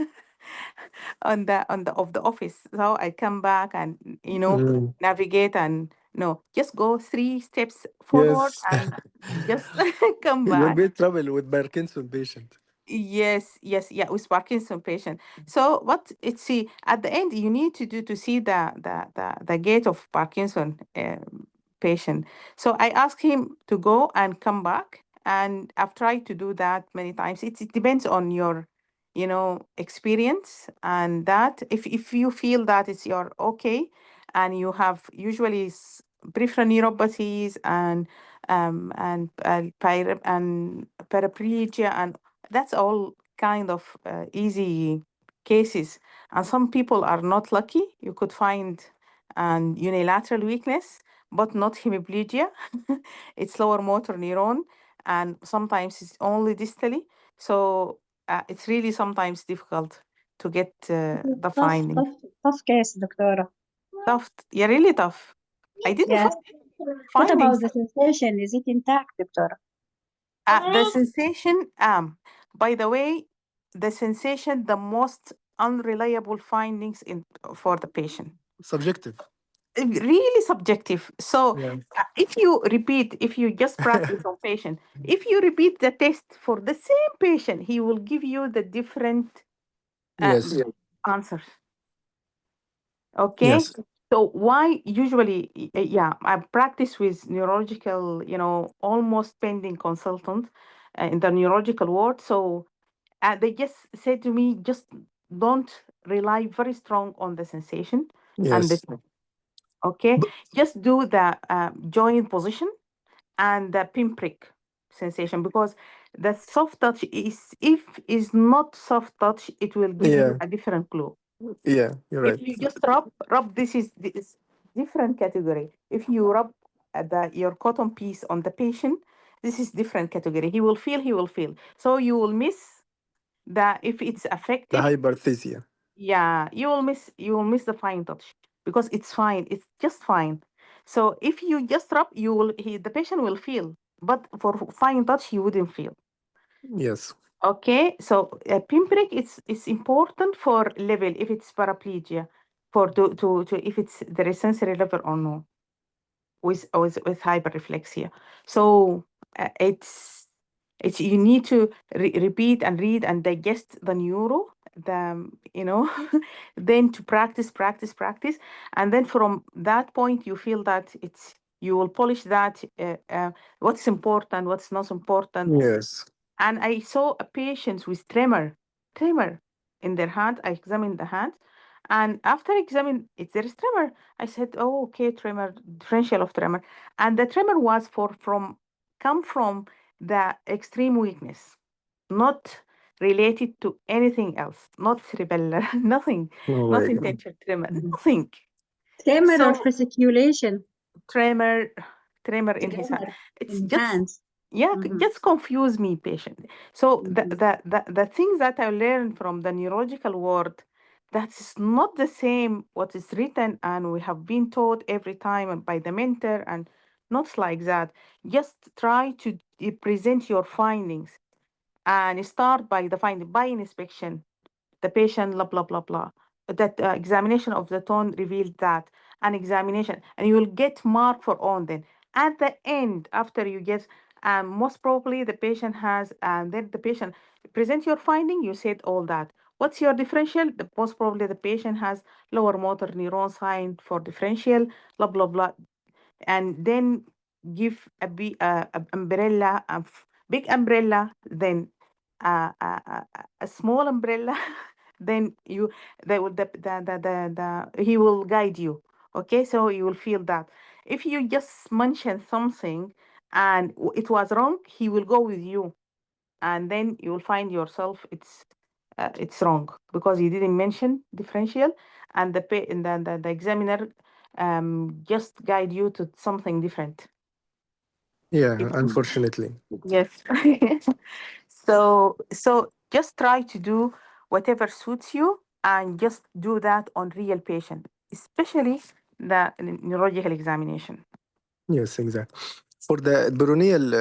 on the of the office. So I come back and Mm, navigate, and no, just go 3 steps forward yes. and just come You'll back. be in trouble with Parkinson patient. Yes, yeah, with Parkinson patient. So what it's see at the end you need to do to see the gait of Parkinson patient. So I asked him to go and come back, and I've tried to do that many times. It depends on your, experience, and that if you feel that it's your okay, and you have usually peripheral neuropathies and paraplegia, and that's all kind of easy cases. And some people are not lucky. You could find an unilateral weakness, but not hemiplegia. It's lower motor neuron, and sometimes it's only distally. So it's really sometimes difficult to get the finding. Tough case, Doctora. Tough, yeah, really tough. I didn't Yes. find What about findings. the sensation? Is it intact, Doctora? The sensation, by the way, the sensation, the most unreliable findings for the patient. Subjective. Really subjective. So Yeah. if you just practice on patient, if you repeat the test for the same patient, he will give you the different Yes. answers. Okay. Yes. So why usually, yeah, I practice with neurological, almost pending consultant in the neurological ward. So they just said to me, just don't rely very strong on the sensation and the Yes. okay, But just do the joint position and the pinprick sensation, because the soft touch is not soft touch, it will give you yeah, a different clue. yeah, you're If right. you just rub, this different category. If you rub your cotton piece on the patient, this is different category. He will feel. So you will miss that if it's The affected. hyperthesia. Yeah, you will miss the fine touch because it's fine. It's just fine. So if you just rub, the patient will feel, but for fine touch he wouldn't feel. Yes. Okay, so pinprick it's important for level if it's paraplegia, for to if it's there is sensory level or no with hyperreflexia. So it's you need to repeat and read and digest the neuro, then to practice, and then from that point you feel that you will polish that, what's important, what's not important. Yes. And I saw a patient with tremor in their hand. I examined the hand, and after examining it, there is tremor. I said, "Oh, okay, tremor, differential of tremor," and the tremor was come from the extreme weakness, not related to anything else, not cerebellar, nothing, Oh not my God. intentional tremor, nothing. Tremor or So fasciculation? tremor, tremor in his hand. Tremor It's in just hands. yeah, just confuse me patient. So Mhm. the things that I learned from the neurological world, that's not the same what is written and we have been taught every time by the mentor, and not like that. Just try to present your findings and start by the finding by inspection, the patient, blah, blah, blah, blah. That examination of the tone revealed that, an examination, and you will get mark for on then. At the end, after you get, most probably the patient has, and then the patient present your finding, you said all that. What's your differential? Most probably the patient has lower motor neuron sign for differential, blah, blah, blah, and then give a umbrella, big umbrella, then a small umbrella, then he will guide you. Okay, so you will feel that. If you just mention something and it was wrong, he will go with you, and then you will find yourself it's wrong because you didn't mention differential, and the examiner just guide you to something different. Yeah, unfortunately. Yes. So just try to do whatever suits you and just do that on real patient, especially the neurological examination. Yes, exactly. For the peroneal,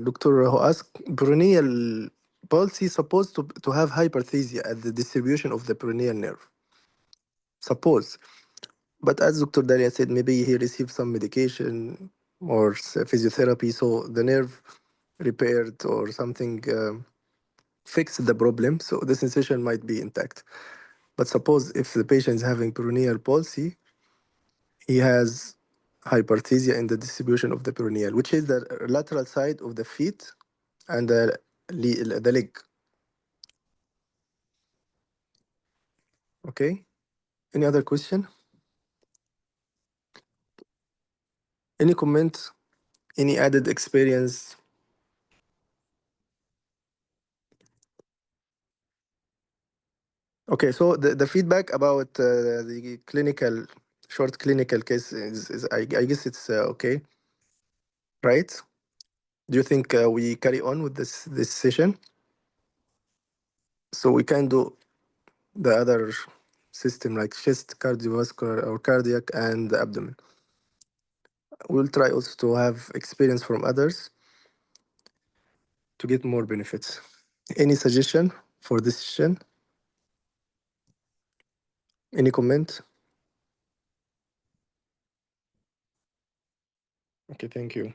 doctor who asked, peroneal palsy supposed to have hyperthesia at the distribution of the peroneal nerve. Suppose. But as Dr. Dalia said, maybe he received some medication or physiotherapy, so the nerve repaired or something fixed the problem, so the sensation might be intact. But suppose if the patient is having peroneal palsy, he has hyperthesia in the distribution of the peroneal, which is the lateral side of the feet and the leg. Okay. Any other question? Any comment? Any added experience? Okay, so the feedback about the short clinical case is I guess it's okay, right? Do you think we carry on with this session? So we can do the other system like chest, cardiovascular, or cardiac, and the abdomen. We'll try also to have experience from others to get more benefits. Any suggestion for this session? Any comment? Okay, thank you.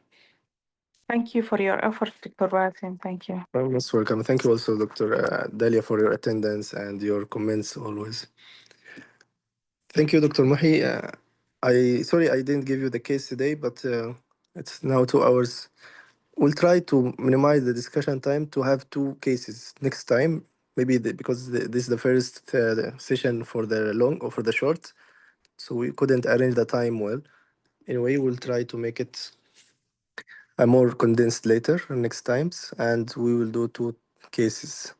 Thank you for your effort, Dr. Basim. Thank you. You're most welcome. Thank you also, Dr. Dalia, for your attendance and your comments always. Thank you, Dr. Mahi. Sorry I didn't give you the case today, but it's now 2 hours. We'll try to minimize the discussion time to have 2 cases next time. Maybe because this is the first session for the long or for the short, so we couldn't arrange the time well. Anyway, we'll try to make it more condensed later next times, and we will do 2 cases.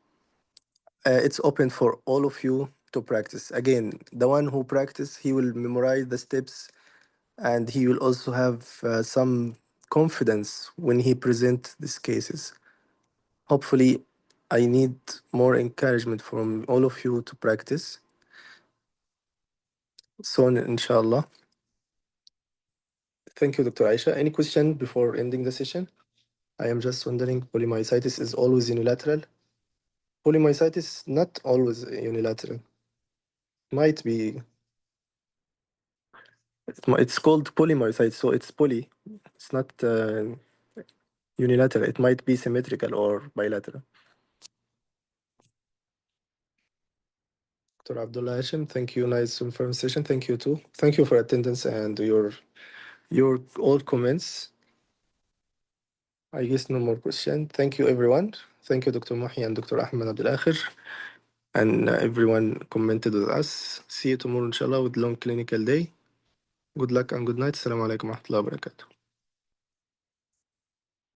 It's open for all of you to practice. Again, the one who practice, he will memorize the steps, and he will also have some confidence when he present these cases. Hopefully, I need more encouragement from all of you to practice soon, inshallah. Thank you, Dr. Aisha. Any question before ending the session? I am just wondering, polymyositis is always unilateral? Polymyositis not always unilateral. Might be. It's called polymyositis, so it's poly. It's not unilateral. It might be symmetrical or bilateral. Dr. Abdullah Hashim, thank you. Nice information. Thank you too. Thank you for attendance and your all comments. I guess no more question. Thank you, everyone. Thank you, Dr. Mahi and Dr. Ahmed Abdul Akhir. And everyone commented with us. See you tomorrow, inshallah, with long clinical day. Good luck and good night. Assalamu alaikum wa rahmatullahi wa barakatuh.